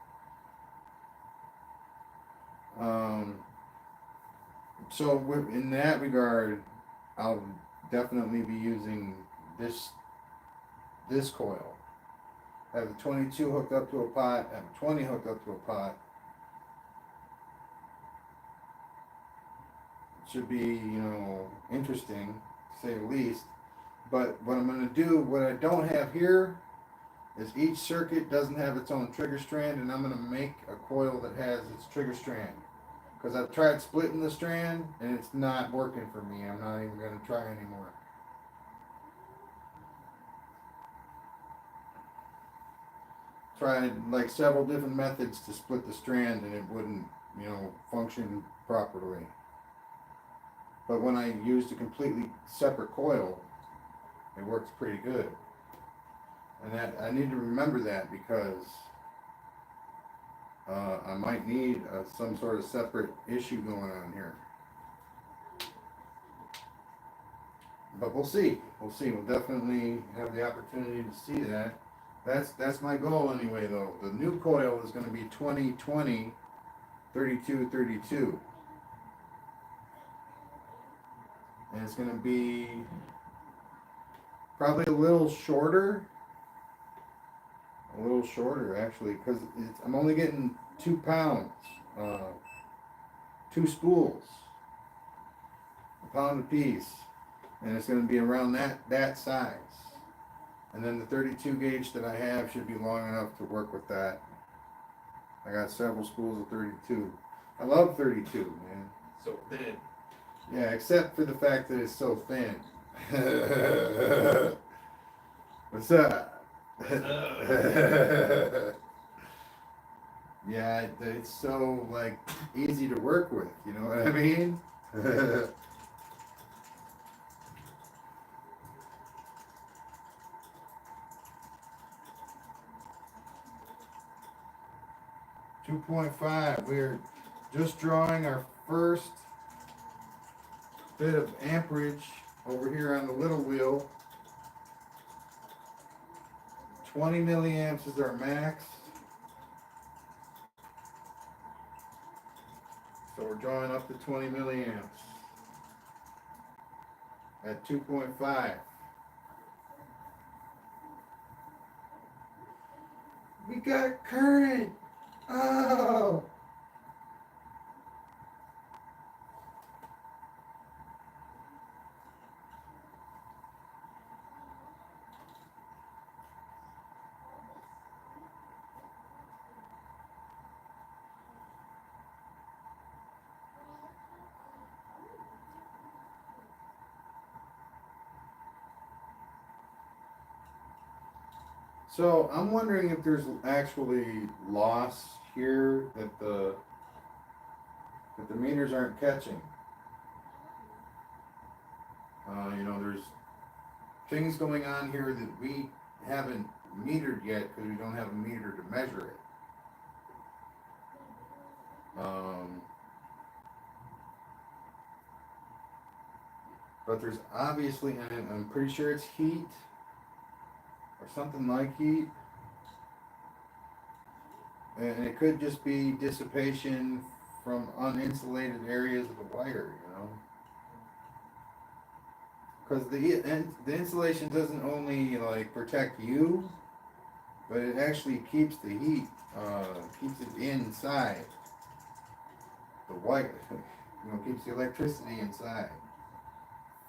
So in that regard, I'll definitely be using this coil. Have the 22 hooked up to a pot, have a 20 hooked up to a pot. It should be, interesting, to say the least. But what I'm going to do, what I don't have here, is each circuit doesn't have its own trigger strand, and I'm going to make a coil that has its trigger strand. Because I've tried splitting the strand, and it's not working for me. I'm not even going to try anymore. Tried like several different methods to split the strand, and it wouldn't, function properly. But when I used a completely separate coil, it works pretty good. And that I need to remember that because I might need some sort of separate issue going on here. But we'll see. We'll see. We'll definitely have the opportunity to see that. That's my goal anyway though. The new coil is going to be 20/20, 32/32. And it's going to be probably a little shorter actually, because I'm only getting 2 pounds, 2 spools, a pound apiece, and it's going to be around that size. And then the 32 gauge that I have should be long enough to work with that. I got several spools of 32. I love 32, man. So thin. Yeah, except for the fact that it's so thin. What's up? Yeah, it's so like easy to work with, you know what I mean? 2.5. We're just drawing our first bit of amperage over here on the little wheel. 20 milliamps is our max. So we're drawing up to 20 milliamps at 2.5. We got current. Oh. So I'm wondering if there's actually loss here that the meters aren't catching. There's things going on here that we haven't metered yet because we don't have a meter to measure it. But there's obviously, and I'm pretty sure it's heat or something like heat. And it could just be dissipation from uninsulated areas of the wire, because the insulation doesn't only like protect you, but it actually keeps the heat, keeps it inside the wire. Keeps the electricity inside,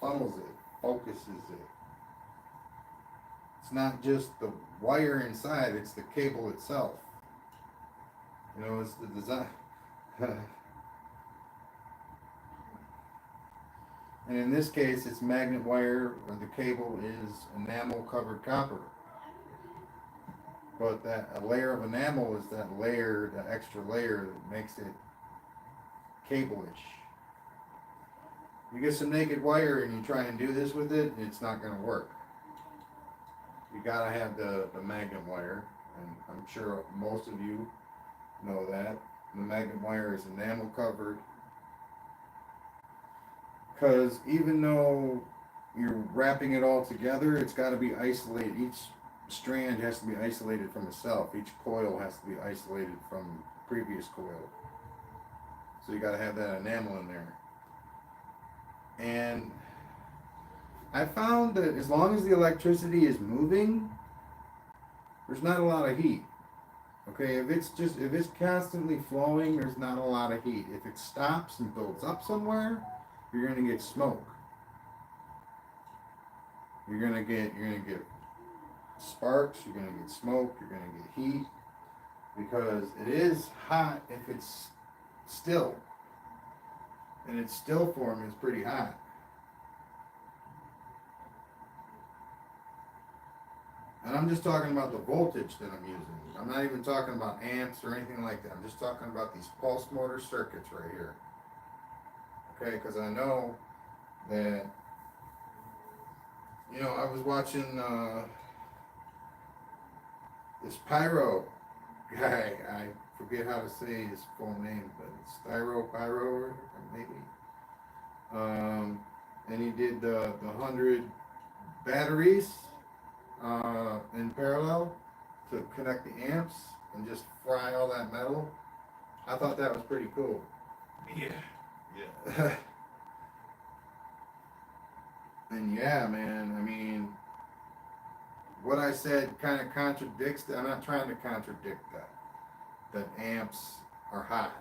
funnels it, focuses it. It's not just the wire inside; it's the cable itself. It's the design. And in this case, it's magnet wire, or the cable is enamel covered copper. But a layer of enamel is that layer, the extra layer that makes it cable-ish. You get some naked wire and you try and do this with it, it's not going to work. You gotta have the magnet wire, and I'm sure most of you know that. The magnet wire is enamel covered. Because even though you're wrapping it all together, it's got to be isolated. Each strand has to be isolated from itself. Each coil has to be isolated from the previous coil. So you got to have that enamel in there. And I found that as long as the electricity is moving, there's not a lot of heat. Okay, if it's constantly flowing, there's not a lot of heat. If it stops and builds up somewhere, you're gonna get smoke. You're gonna get sparks. You're gonna get smoke. You're gonna get heat, because it is hot if it's still, and its still form is pretty hot. And I'm just talking about the voltage that I'm using. I'm not even talking about amps or anything like that. I'm just talking about these pulse motor circuits right here. Okay, because I know that, I was watching this pyro guy. I forget how to say his full name, but it's Pyro, maybe. And he did the 100 batteries in parallel to connect the amps and just fry all that metal. I thought that was pretty cool. Yeah. And yeah, man, I mean, what I said kind of contradicts that. I'm not trying to contradict that amps are hot.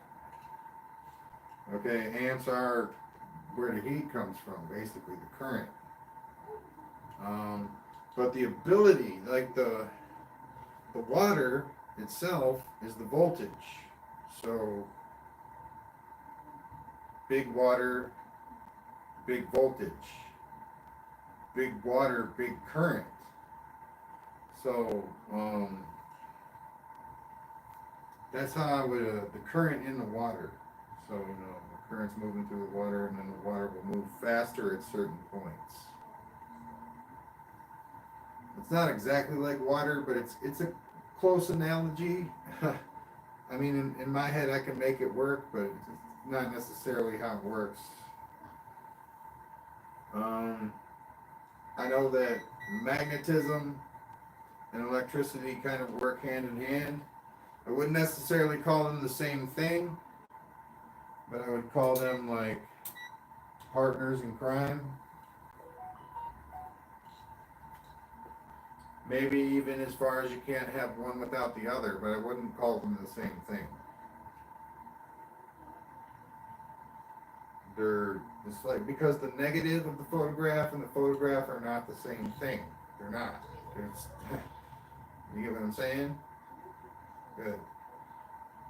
Okay, amps are where the heat comes from, basically the current. But the ability, like the water itself is the voltage. So big water, big voltage. Big water, big current. So that's how I would the current in the water. So the current's moving through the water, and then the water will move faster at certain points. It's not exactly like water, but it's a close analogy. I mean, in my head, I can make it work, but it's not necessarily how it works. I know that magnetism and electricity kind of work hand in hand. I wouldn't necessarily call them the same thing, but I would call them like partners in crime. Maybe even as far as you can't have one without the other, but I wouldn't call them the same thing. It's like, because the negative of the photograph and the photograph are not the same thing. They're not. You get what I'm saying? Good.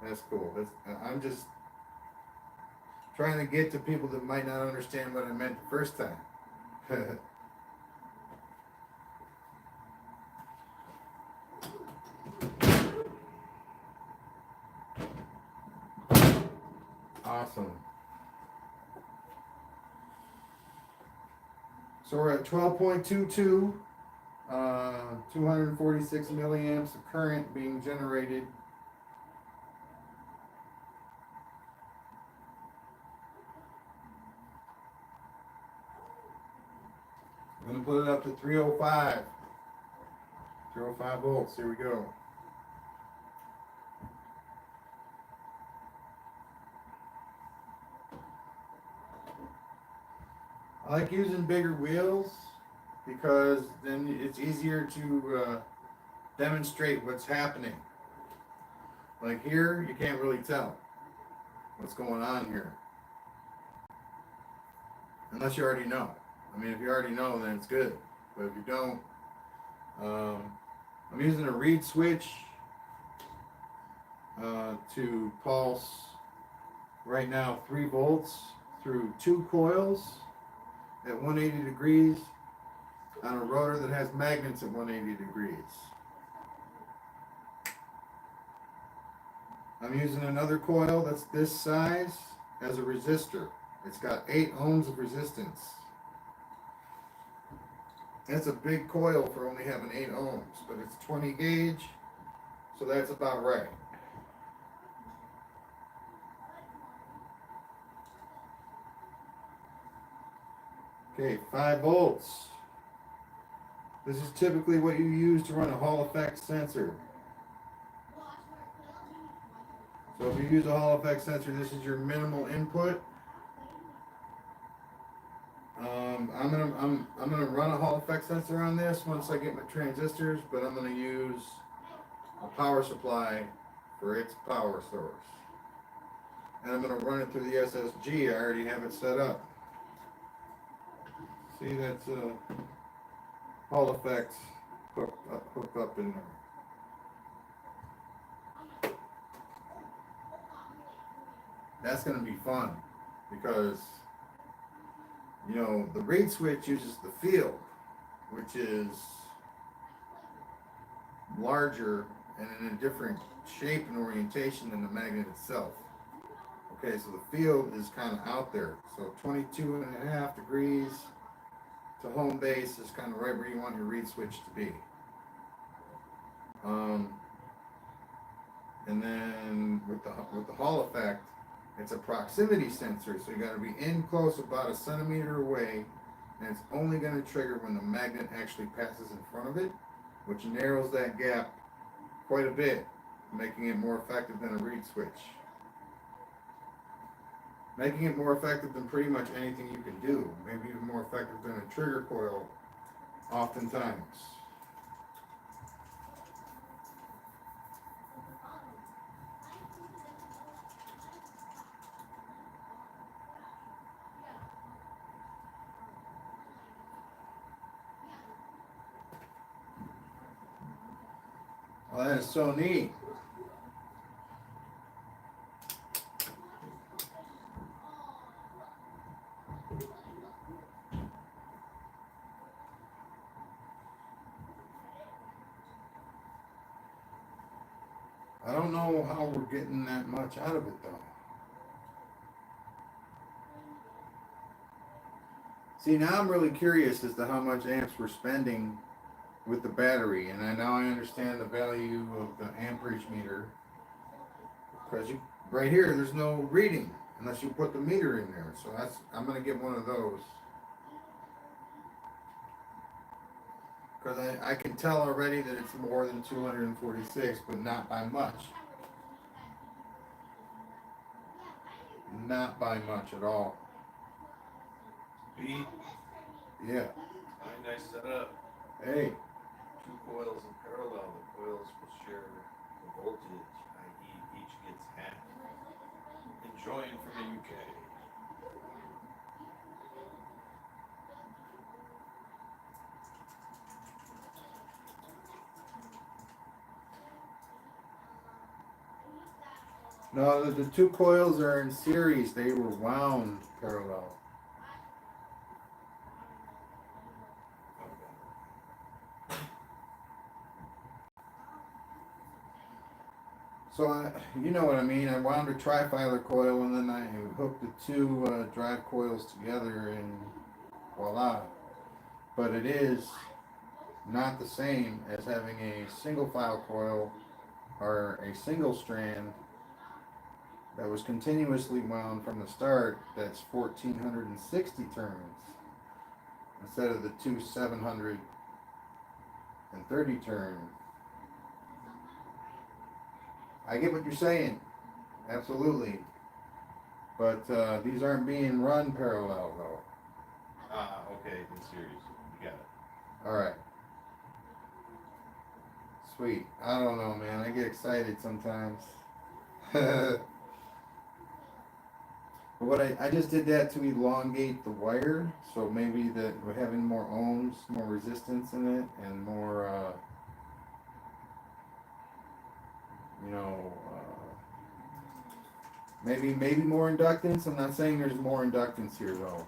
That's cool. I'm just trying to get to people that might not understand what I meant the first time. Awesome. So we're at 12.22, 246 milliamps of current being generated. I'm going to put it up to 305. 305 volts. Here we go. I like using bigger wheels because then it's easier to demonstrate what's happening. Like here, you can't really tell what's going on here. Unless you already know. I mean, if you already know, then it's good. But if you don't, I'm using a reed switch to pulse right now 3 volts through 2 coils at 180 degrees on a rotor that has magnets at 180 degrees. I'm using another coil that's this size as a resistor. It's got 8 ohms of resistance. That's a big coil for only having 8 ohms, but it's 20 gauge, so that's about right. Okay, 5 volts. This is typically what you use to run a Hall effect sensor. So if you use a Hall effect sensor, this is your minimal input. I'm gonna run a Hall effect sensor on this once I get my transistors, but I'm gonna use a power supply for its power source, and I'm gonna run it through the SSG. I already have it set up. See, that's Hall effects hooked up in there. That's gonna be fun because you know the reed switch uses the field, which is larger and in a different shape and orientation than the magnet itself. Okay, so the field is kind of out there. So 22.5 degrees to home base is kind of right where you want your reed switch to be. And then with the Hall effect, it's a proximity sensor, so you got to be in close, about a centimeter away, and it's only going to trigger when the magnet actually passes in front of it, which narrows that gap quite a bit, making it more effective than a reed switch. Making it more effective than pretty much anything you can do, maybe even more effective than a trigger coil, oftentimes. Well, that is so neat. I don't know how we're getting that much out of it though. See, now I'm really curious as to how much amps we're spending with the battery, and now I understand the value of the amperage meter, because right here there's no reading unless you put the meter in there. So I'm gonna get one of those, because I can tell already that it's more than 246, but not by much. Not by much at all. Beat. Yeah. Nice setup. Hey. 2 coils in parallel. The coils will share the voltage, i.e. each gets half. Enjoying from the UK. No, the 2 coils are in series. They were wound parallel. So you know what I mean. I wound a trifilar coil and then I hooked the 2 drive coils together, and voila. But it is not the same as having a single file coil or a single strand that was continuously wound from the start. That's 1460 turns instead of the 2 730 turns. I get what you're saying, absolutely, but these aren't being run parallel though. Okay, in series. You got it. Alright. Sweet. I don't know, man. I get excited sometimes. But what I just did that to elongate the wire, so maybe that we're having more ohms, more resistance in it, and more, you know, maybe more inductance. I'm not saying there's more inductance here though.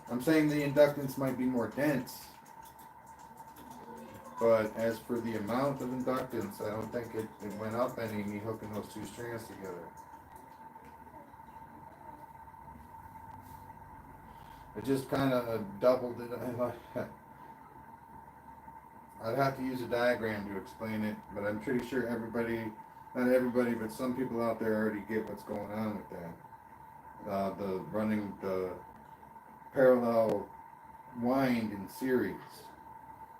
I'm saying the inductance might be more dense. But as for the amount of inductance, I don't think it went up any me hooking those two strands together. It just kind of doubled it. I'd have to use a diagram to explain it, but I'm pretty sure everybody, not everybody, but some people out there already get what's going on with that. The running the parallel wind in series.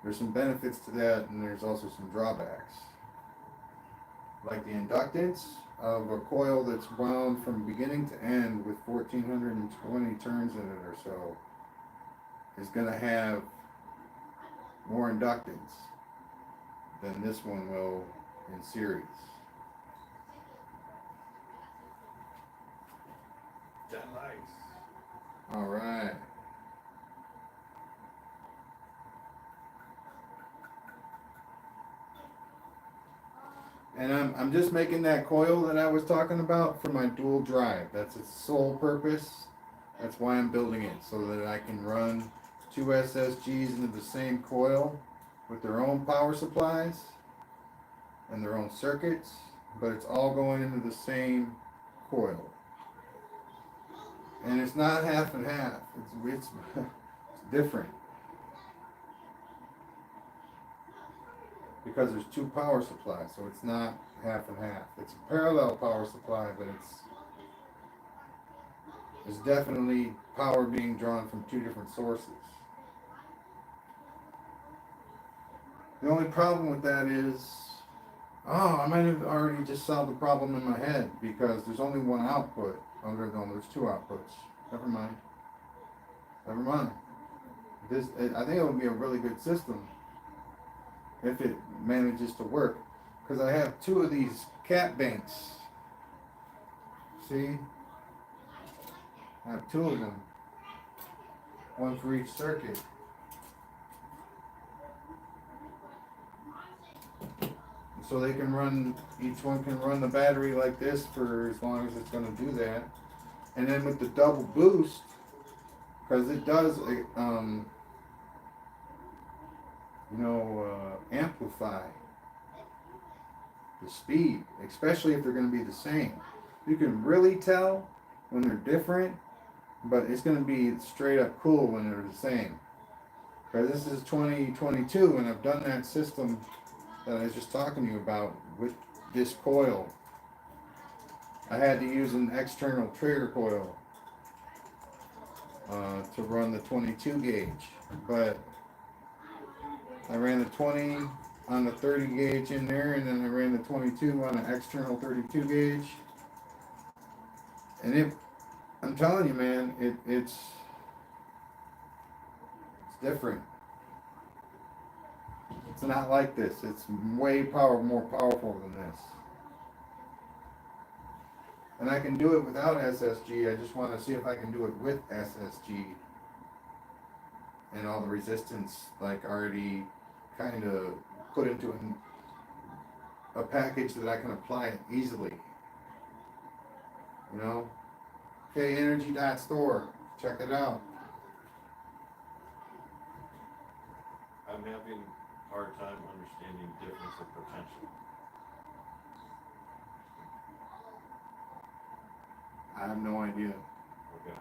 There's some benefits to that, and there's also some drawbacks. Like the inductance of a coil that's wound from beginning to end with 1420 turns in it or so is going to have more inductance than this one will in series. That nice. All right. And I'm just making that coil that I was talking about for my dual drive. That's its sole purpose. That's why I'm building it, so that I can run two SSGs into the same coil with their own power supplies and their own circuits, but it's all going into the same coil. And it's not half and half. It's different. Because there's two power supplies, so it's not half and half. It's a parallel power supply, but it's definitely power being drawn from two different sources. The only problem with that is, I might have already just solved the problem in my head, because there's only one output. Oh, there's two outputs. Never mind. Never mind. I think it would be a really good system if it manages to work, because I have two of these cap banks. See? I have two of them, one for each circuit. So they can run, each one can run the battery like this for as long as it's going to do that. And then with the double boost, because it does amplify the speed, especially if they're going to be the same. You can really tell when they're different, but it's going to be straight up cool when they're the same. Because this is 2022, and I've done that system that I was just talking to you about with this coil. I had to use an external trigger coil to run the 22 gauge, but I ran the 20 on the 30 gauge in there, and then I ran the 22 on an external 32 gauge. And I'm telling you, man, it's different. It's not like this. It's way more powerful than this. And I can do it without SSG. I just want to see if I can do it with SSG. And all the resistance, like, already kind of put into a package that I can apply it easily. You know? Okay, energy.store. Check it out. I'm having a hard time understanding difference of potential. I have no idea. Okay.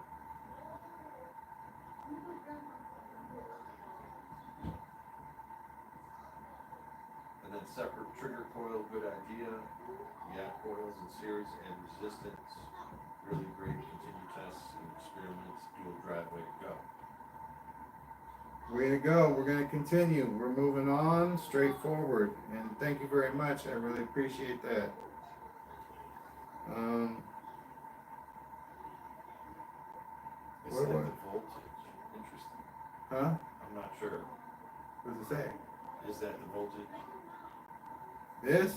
And then separate trigger coil, good idea. Yeah, coils in series and resistance. Really great. Continue tests and experiments. Dual drive, way to go. Way to go. We're going to continue. We're moving on straight forward. And thank you very much. I really appreciate that. It's What like was- the voltage. Interesting. Huh? I'm not sure. What does it say? Is that the voltage? This?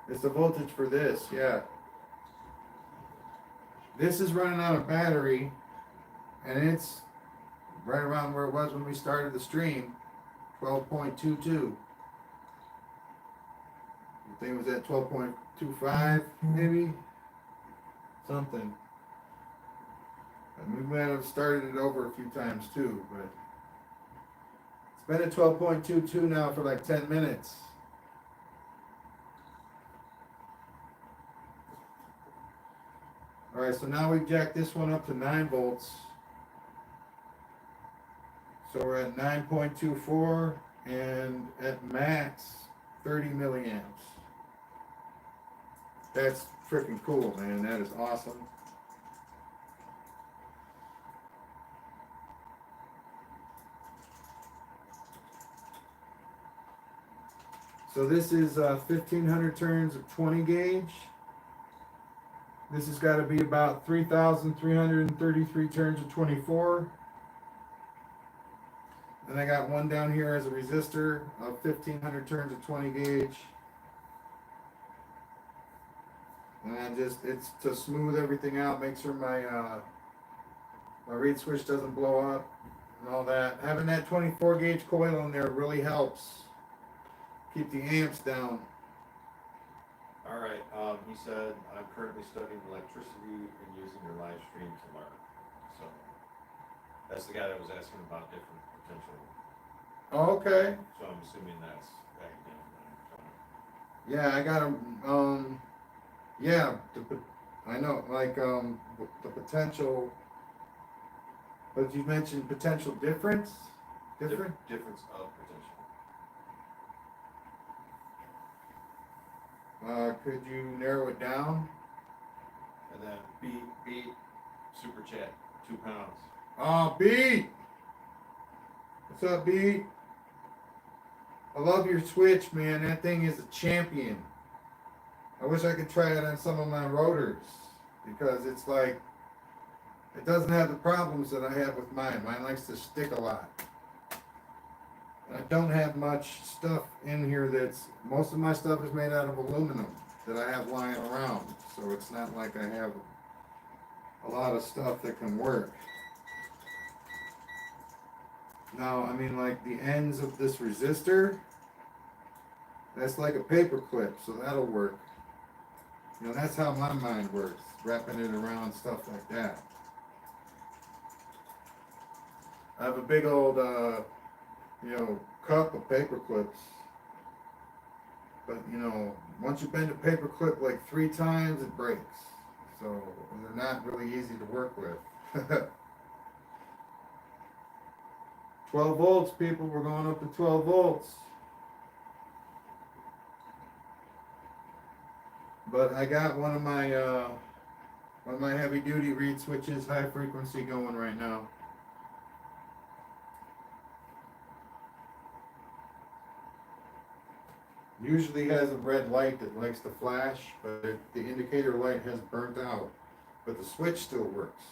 It's the voltage for this, yeah. This is running on a battery, and it's right around where it was when we started the stream, 12.22. I think it was at 12.25, maybe? Something. And we might have started it over a few times too, but it's been at 12.22 now for like 10 minutes. Alright, so now we've jacked this one up to 9 volts. So we're at 9.24 and at max 30 milliamps. That's freaking cool, man. That is awesome. So this is 1500 turns of 20 gauge. This has got to be about 3,333 turns of 24. Then I got one down here as a resistor of 1500 turns of 20 gauge. And it's to smooth everything out, make sure my reed switch doesn't blow up and all that. Having that 24 gauge coil in there really helps keep the amps down. All right. He said, I'm currently studying electricity and using your live stream to learn. So that's the guy that was asking about different potential. Oh, okay. So I'm assuming that's back then. Yeah, I got a, yeah, I know, like, the potential, but you mentioned potential difference? Different? Difference of potential. Could you narrow it down? And then beat super chat, 2 pounds. Oh, B! What's up, B? I love your switch, man. That thing is a champion. I wish I could try it on some of my rotors because it's like, it doesn't have the problems that I have with mine. Mine likes to stick a lot. I don't have much stuff in here most of my stuff is made out of aluminum that I have lying around. So it's not like I have a lot of stuff that can work. Now, I mean, like the ends of this resistor, that's like a paper clip, so that'll work. You know, that's how my mind works, wrapping it around stuff like that. I have a big old, cup of paper clips. But, once you bend a paper clip like 3 times, it breaks. So they're not really easy to work with. 12 volts, people, we're going up to 12 volts. But I got one of my heavy duty reed switches, high frequency going right now. Usually has a red light that likes to flash, but the indicator light has burnt out. But the switch still works.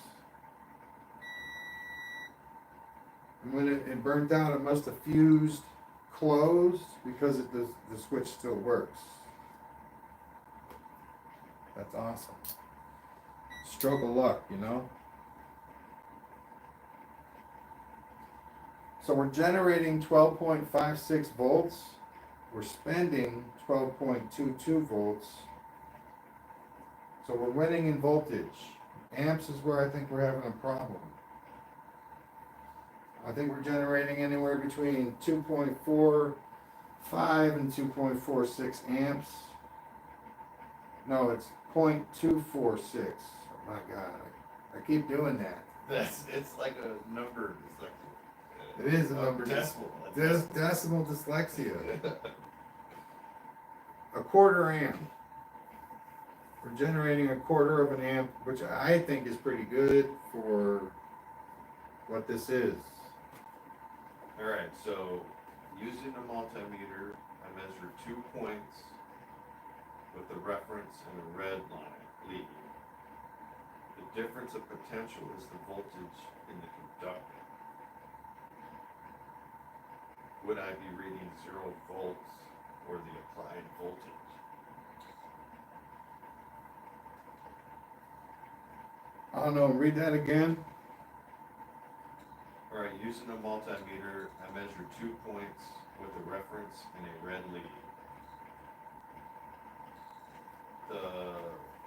And when it burnt out, it must have fused closed because the switch still works. That's awesome. Stroke of luck, So we're generating 12.56 volts. We're spending 12.22 volts. So we're winning in voltage. Amps is where I think we're having a problem. I think we're generating anywhere between 2.45 and 2.46 amps. No, it's 0.246. Oh my God, I keep doing that. It's like a number. It's like It is a number. Decimal. Decimal dyslexia. A quarter amp. We're generating a quarter of an amp, which I think is pretty good for what this is. Alright, so using a multimeter, I measured 2 points with a reference and a red line leading. The difference of potential is the voltage in the conductor. Would I be reading 0 volts or the applied voltage? I don't know, read that again. Alright, using a multimeter, I measure 2 points with a reference and a red lead. The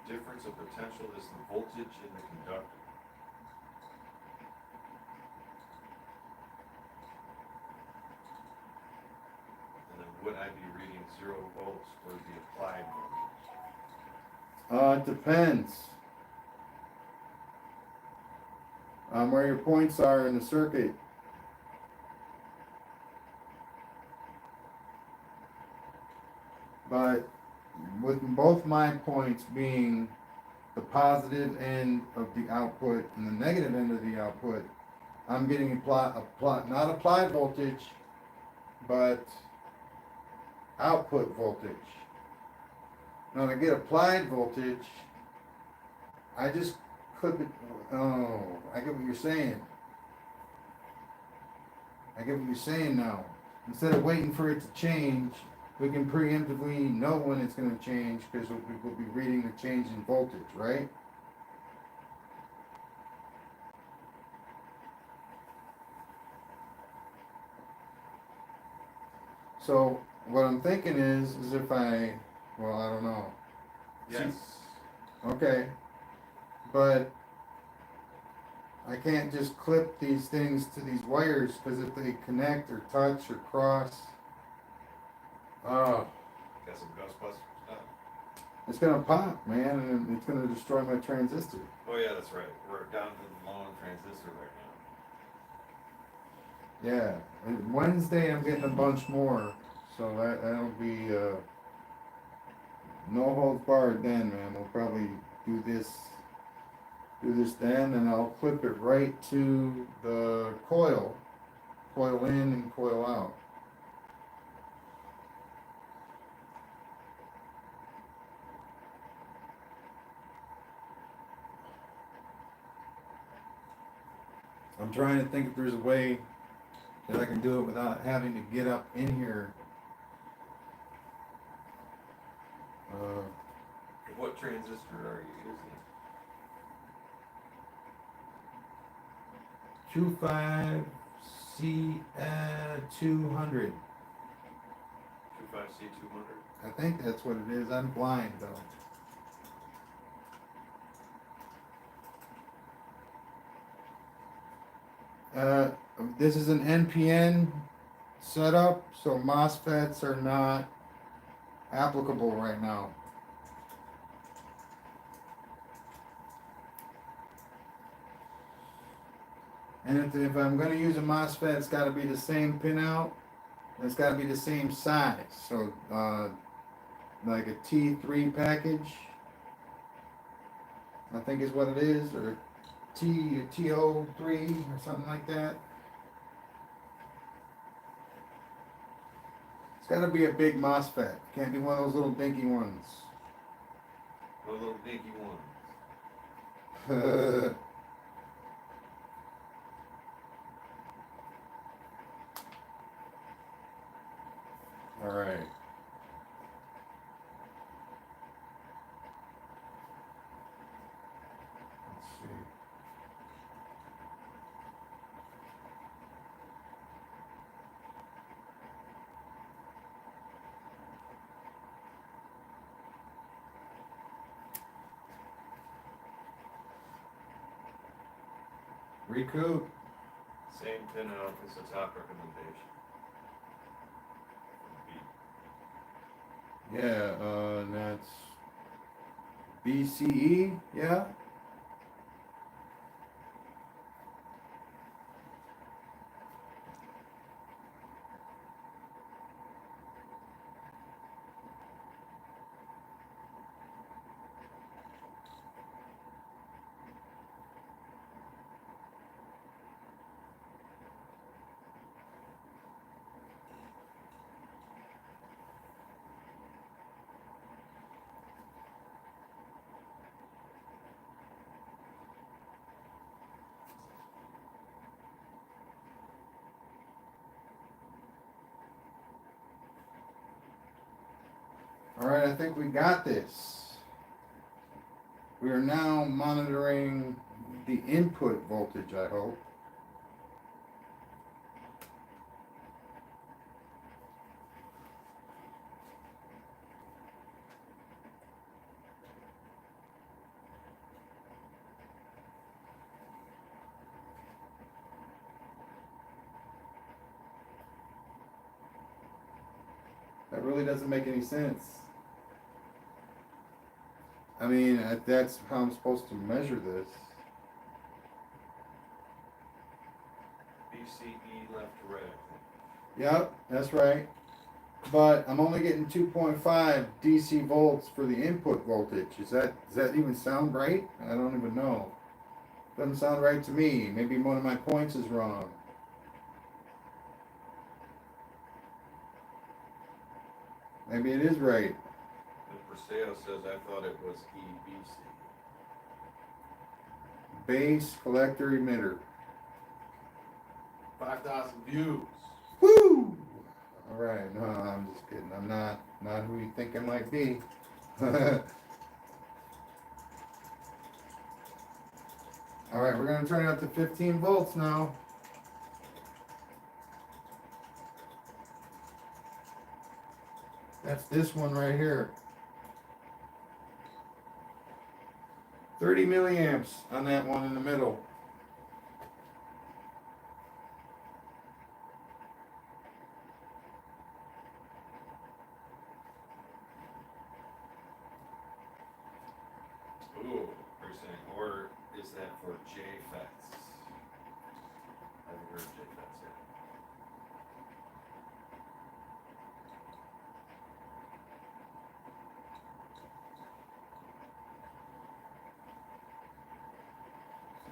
difference of potential is the voltage in the conductor. And then would I be reading 0 volts or the applied voltage? It depends on where your points are in the circuit. But with both my points being the positive end of the output and the negative end of the output, I'm getting not applied voltage, but output voltage. Now to get applied voltage, I just clip it. Oh, I get what you're saying. I get what you're saying now. Instead of waiting for it to change, we can preemptively know when it's going to change because we'll be reading the change in voltage, right? So what I'm thinking is if I don't know. Yes. Okay. But I can't just clip these things to these wires because if they connect or touch or cross, Got some Ghostbusters stuff. it's gonna pop, man, and it's gonna destroy my transistor. Oh yeah, that's right. We're down to the low on transistor right now. Yeah. And Wednesday I'm getting a bunch more, so that'll be no holds barred then, man. We'll probably do this then, and I'll clip it right to the coil in and coil out. I'm trying to think if there's a way that I can do it without having to get up in here. What transistor are you using? 25C200. 25C200? I think that's what it is. I'm blind though. This is an NPN setup, so MOSFETs are not applicable right now. And if I'm going to use a MOSFET, it's got to be the same pinout. It's got to be the same size. So, like a T3 package, I think is what it is, or TO3 or something like that. It's got to be a big MOSFET. Can't be one of those little dinky ones. The little dinky ones. All right. Let's see. Recoup. Same pinout as the top recommendation. Yeah, and that's BCE, yeah? Alright, I think we got this. We are now monitoring the input voltage, I hope. That really doesn't make any sense. I mean, that's how I'm supposed to measure this. BCE left to right, I think. Yep, that's right. But I'm only getting 2.5 DC volts for the input voltage. Does that even sound right? I don't even know. Doesn't sound right to me. Maybe one of my points is wrong. Maybe it is right. And Perseo says, I thought it was EBC. Base collector emitter. 5,000 views. Woo! Alright, no, I'm just kidding. I'm not who you think I might be. Alright, we're gonna turn it up to 15 volts now. That's this one right here. 30 milliamps on that one in the middle. Ooh, they're saying, or is that for JFETs? I haven't heard JFETs yet.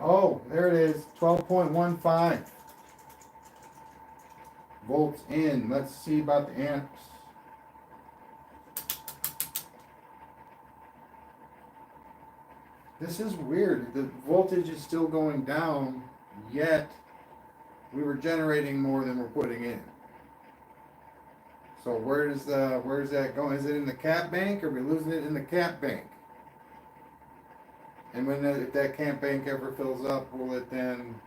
Oh, there it is. 12.15 volts in. Let's see about the amps. This is weird. The voltage is still going down, yet we were generating more than we're putting in. So where's that going? Is it in the cap bank? Or are we losing it in the cap bank? And if that cap bank ever fills up, will it then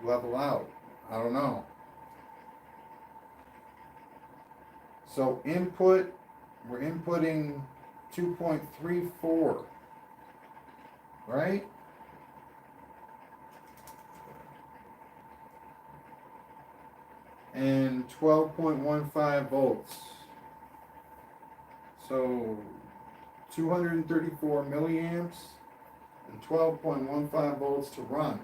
level out? I don't know. So input, we're inputting 2.34, right? And 12.15 volts. So 234 milliamps and 12.15 volts to run.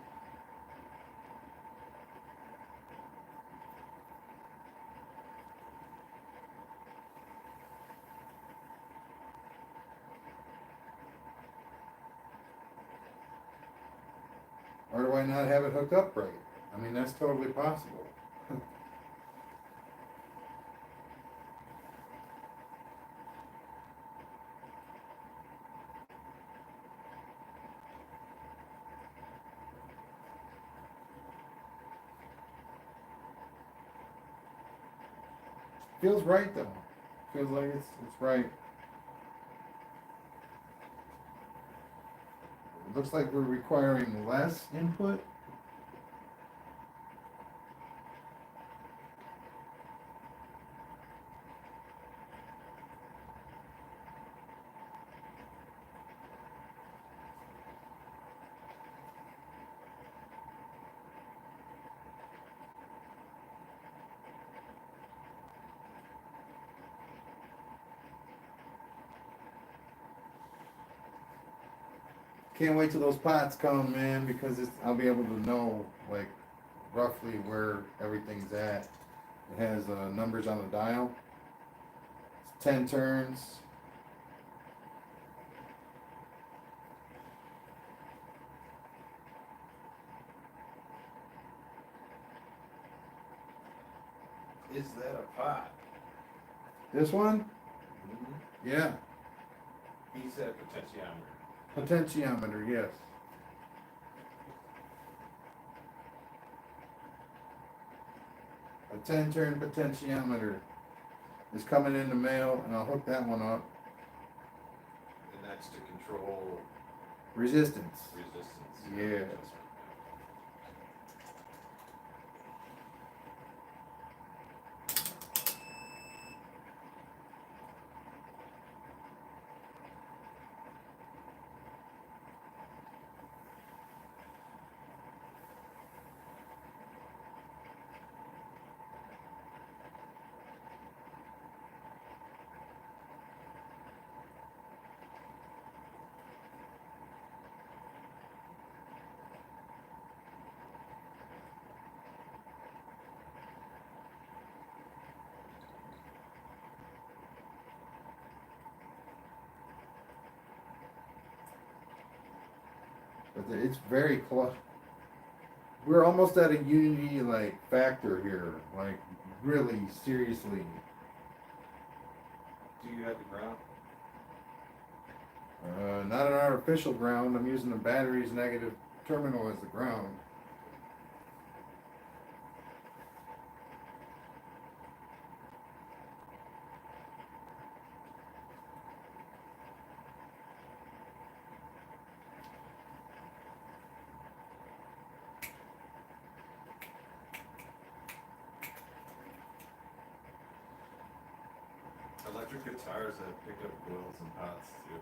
Or do I not have it hooked up right? I mean, that's totally possible. Feels right though. Feels like it's right. It looks like we're requiring less input. Can't wait till those pots come, man, because I'll be able to know like roughly where everything's at. It has numbers on the dial. It's 10 turns. Is that a pot? This one? Mm-hmm. Yeah. He said potentiometer. Potentiometer, yes. A 10 turn potentiometer is coming in the mail, and I'll hook that one up. that's to control Resistance. resistance. Yeah. adjustment. But it's very close. We're almost at a unity like factor here. Like really seriously. Do you have the ground? Not an artificial ground. I'm using the battery's negative terminal as the ground. Electric guitars that pick up coils and pots too.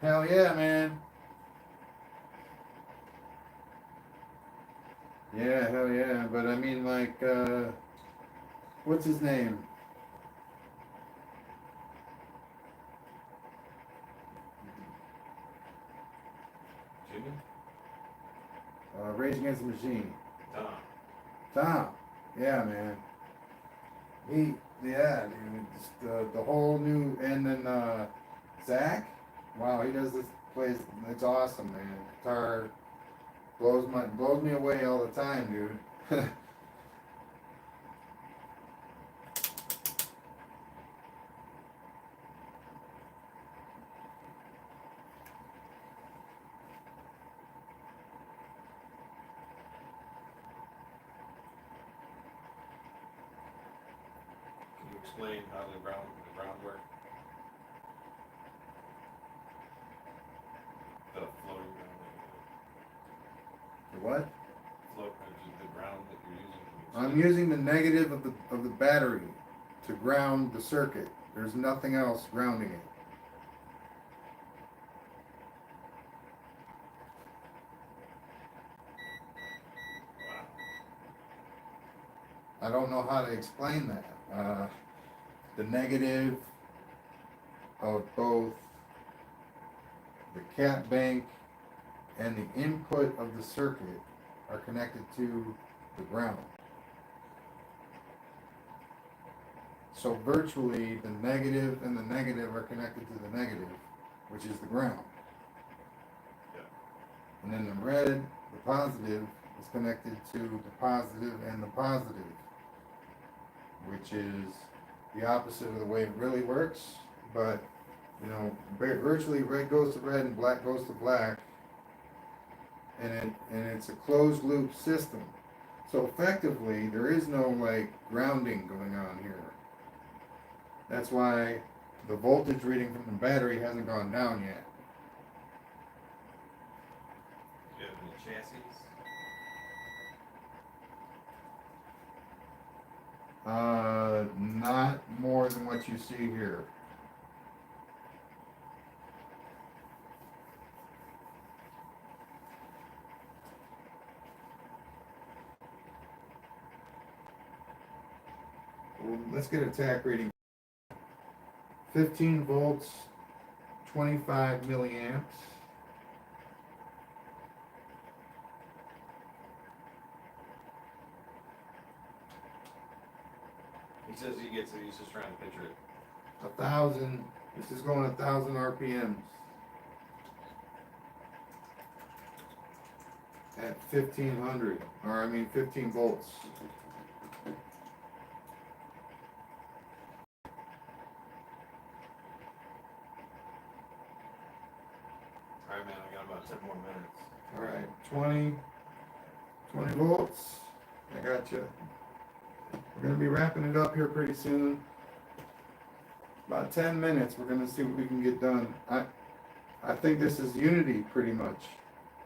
Hell yeah, man. Yeah, hell yeah. But I mean, like, what's his name? Jimmy? Rage Against the Machine. Tom. Tom. Yeah, man. Yeah, dude. Just the whole new, and then Zach. Wow, he does this, plays. It's awesome, man. Guitar blows me away all the time, dude. Can you explain how the ground works? The floating ground. The what? Float the ground that you're using. I'm using the negative of the battery to ground the circuit. There's nothing else grounding it. Wow. I don't know how to explain that. The negative of both the cap bank and the input of the circuit are connected to the ground. So virtually the negative and the negative are connected to the negative, which is the ground. Yeah. And then the red, the positive, is connected to the positive and the positive, which is the opposite of the way it really works. But, you know, virtually red goes to red and black goes to black. And it's a closed loop system. So effectively, there is no like grounding going on here. That's why the voltage reading from the battery hasn't gone down yet. Do you have any chassis? Not more than what you see here. Well, let's get a tach reading. 15 volts, 25 milliamps. He says he gets it, he's just trying to picture it. 1,000. This is going 1,000 RPMs. At 1,500, or I mean 15 volts. Alright man, I got about 10 more minutes. All right, 20 volts. I got you. We're gonna be wrapping it up here pretty soon. About 10 minutes. We're gonna see what we can get done. I think this is unity pretty much.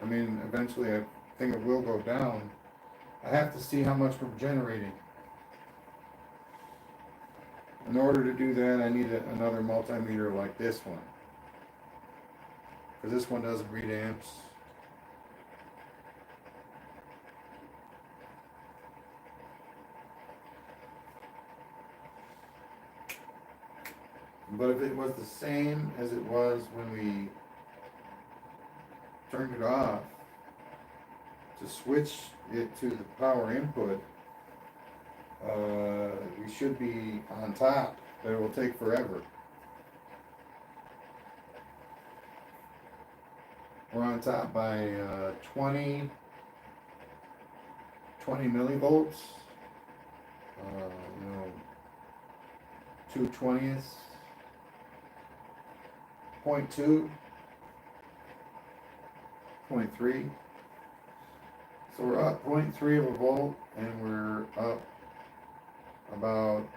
I mean, eventually I think it will go down. I have to see how much we're generating. In order to do that, I need another multimeter like this one. Because this one doesn't read amps. But if it was the same as it was when we turned it off, to switch it to the power input, we should be on top, but it will take forever. We're on top by 20 millivolts, 2/20, 0.2, 0.3. So we're up 0.3 of a volt, and we're up about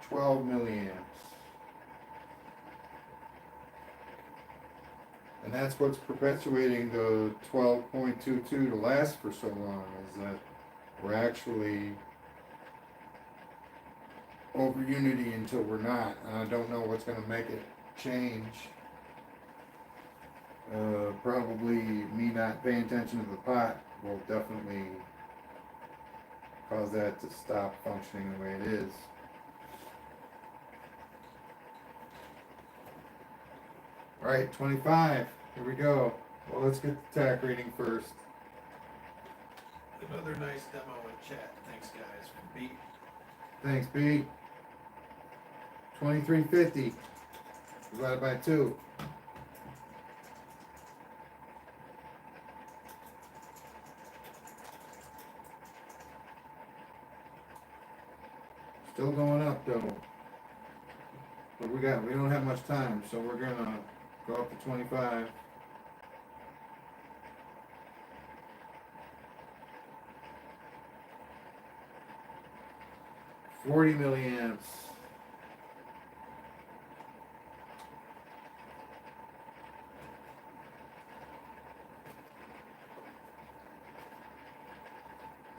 12 milliamps. And that's what's perpetuating the 12.22 to last for so long, is that we're actually over unity until we're not. And I don't know what's going to make it change. Probably me not paying attention to the pot will definitely cause that to stop functioning the way it is. Alright, 25. Here we go. Well, let's get the tach reading first. Another nice demo in chat. Thanks, guys, from B. Thanks, B. 2350 divided by 2. Still going up though. But we don't have much time, so we're gonna go up to 25. $40 milliamps.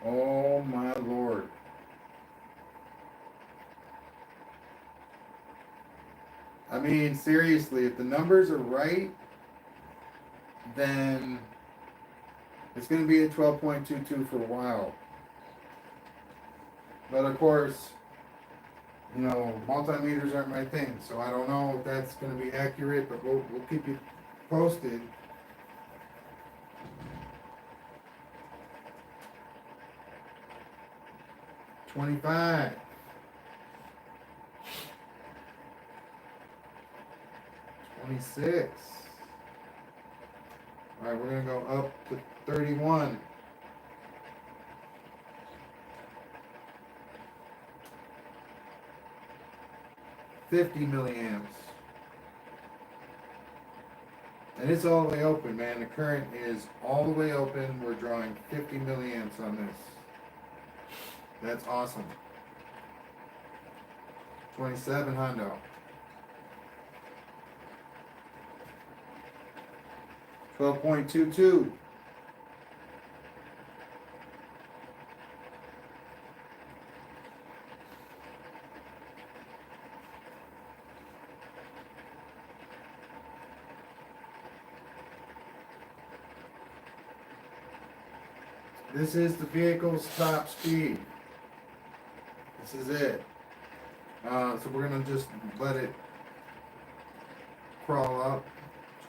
Oh my Lord. I mean, seriously, if the numbers are right, then it's going to be at 12.22 for a while. But of course, multimeters aren't my thing, so I don't know if that's going to be accurate, but we'll keep you posted. $25. 26. Alright, we're gonna go up to 31. 50 milliamps. And it's all the way open, man. The current is all the way open. We're drawing 50 milliamps on this. That's awesome. 27 hundo. 12.22. This is the vehicle's top speed. This is it. So we're gonna just let it crawl up.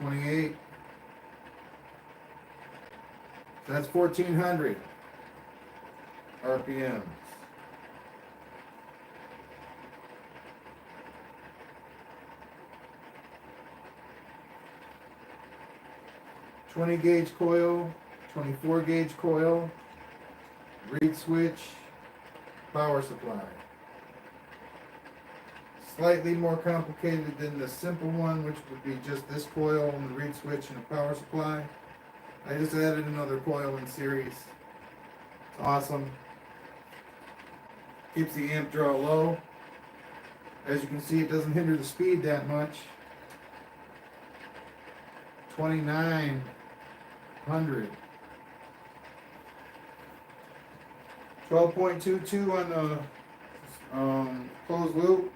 28. That's 1400 RPMs. .20 gauge coil, 24 gauge coil, reed switch, power supply. Slightly more complicated than the simple one, which would be just this coil and the reed switch and a power supply. I just added another coil in series. It's awesome. Keeps the amp draw low. As you can see, it doesn't hinder the speed that much. 2900. 12.22 on the closed loop.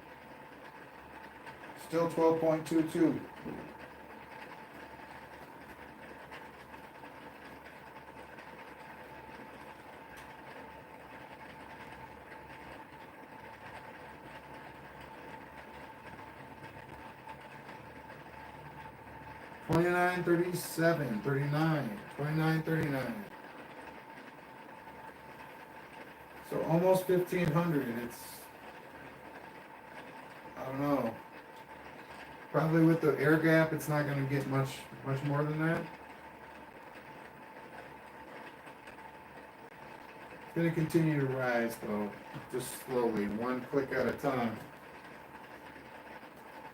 Still 12.22. $29.37, $29.39. So almost 1500. It's, I don't know. Probably with the air gap, it's not going to get much more than that. It's going to continue to rise though, just slowly, one click at a time.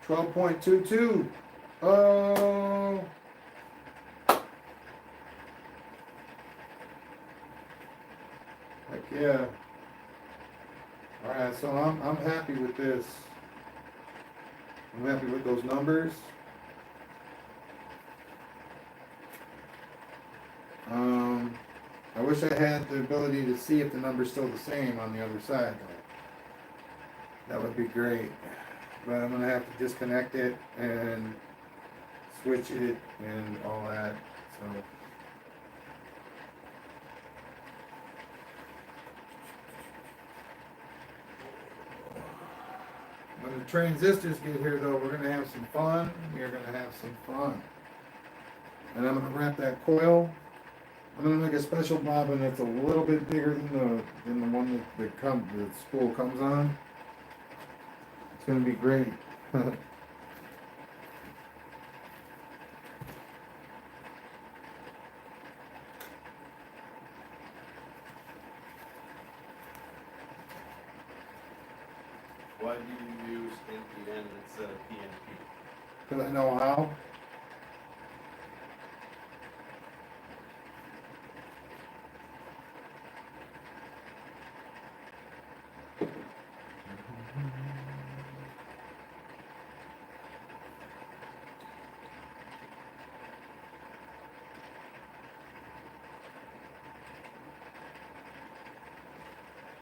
12.22. Oh. Heck yeah. Alright, so I'm happy with this. I'm happy with those numbers. I wish I had the ability to see if the number's still the same on the other side though. That would be great. But I'm gonna have to disconnect it and switch it and all that. So when the transistors get here though, we're gonna have some fun. We're gonna have some fun. And I'm gonna wrap that coil. I'm gonna make a special bobbin that's a little bit bigger than the one that the spool comes on. It's gonna be great. Why do you use NPN instead of PNP? Because I know how.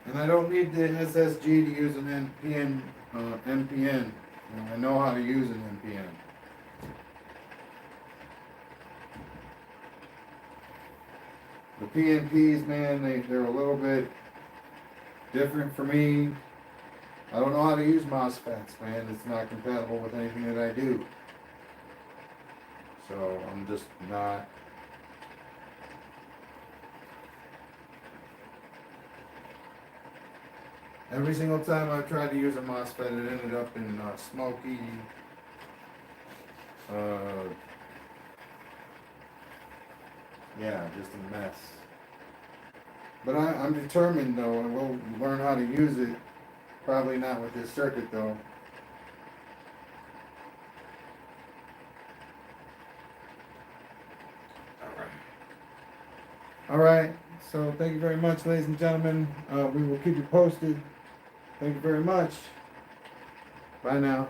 And I don't need the SSG to use an MPN. I know how to use an MPN. The PNPs, man, they're a little bit different for me. I don't know how to use MOSFETs, man. It's not compatible with anything that I do. So I'm just not. Every single time I've tried to use a MOSFET, it ended up in smoky, yeah, just a mess. But I'm determined though, and we'll learn how to use it. Probably not with this circuit though. All right. So thank you very much, ladies and gentlemen. We will keep you posted. Thank you very much. Bye now.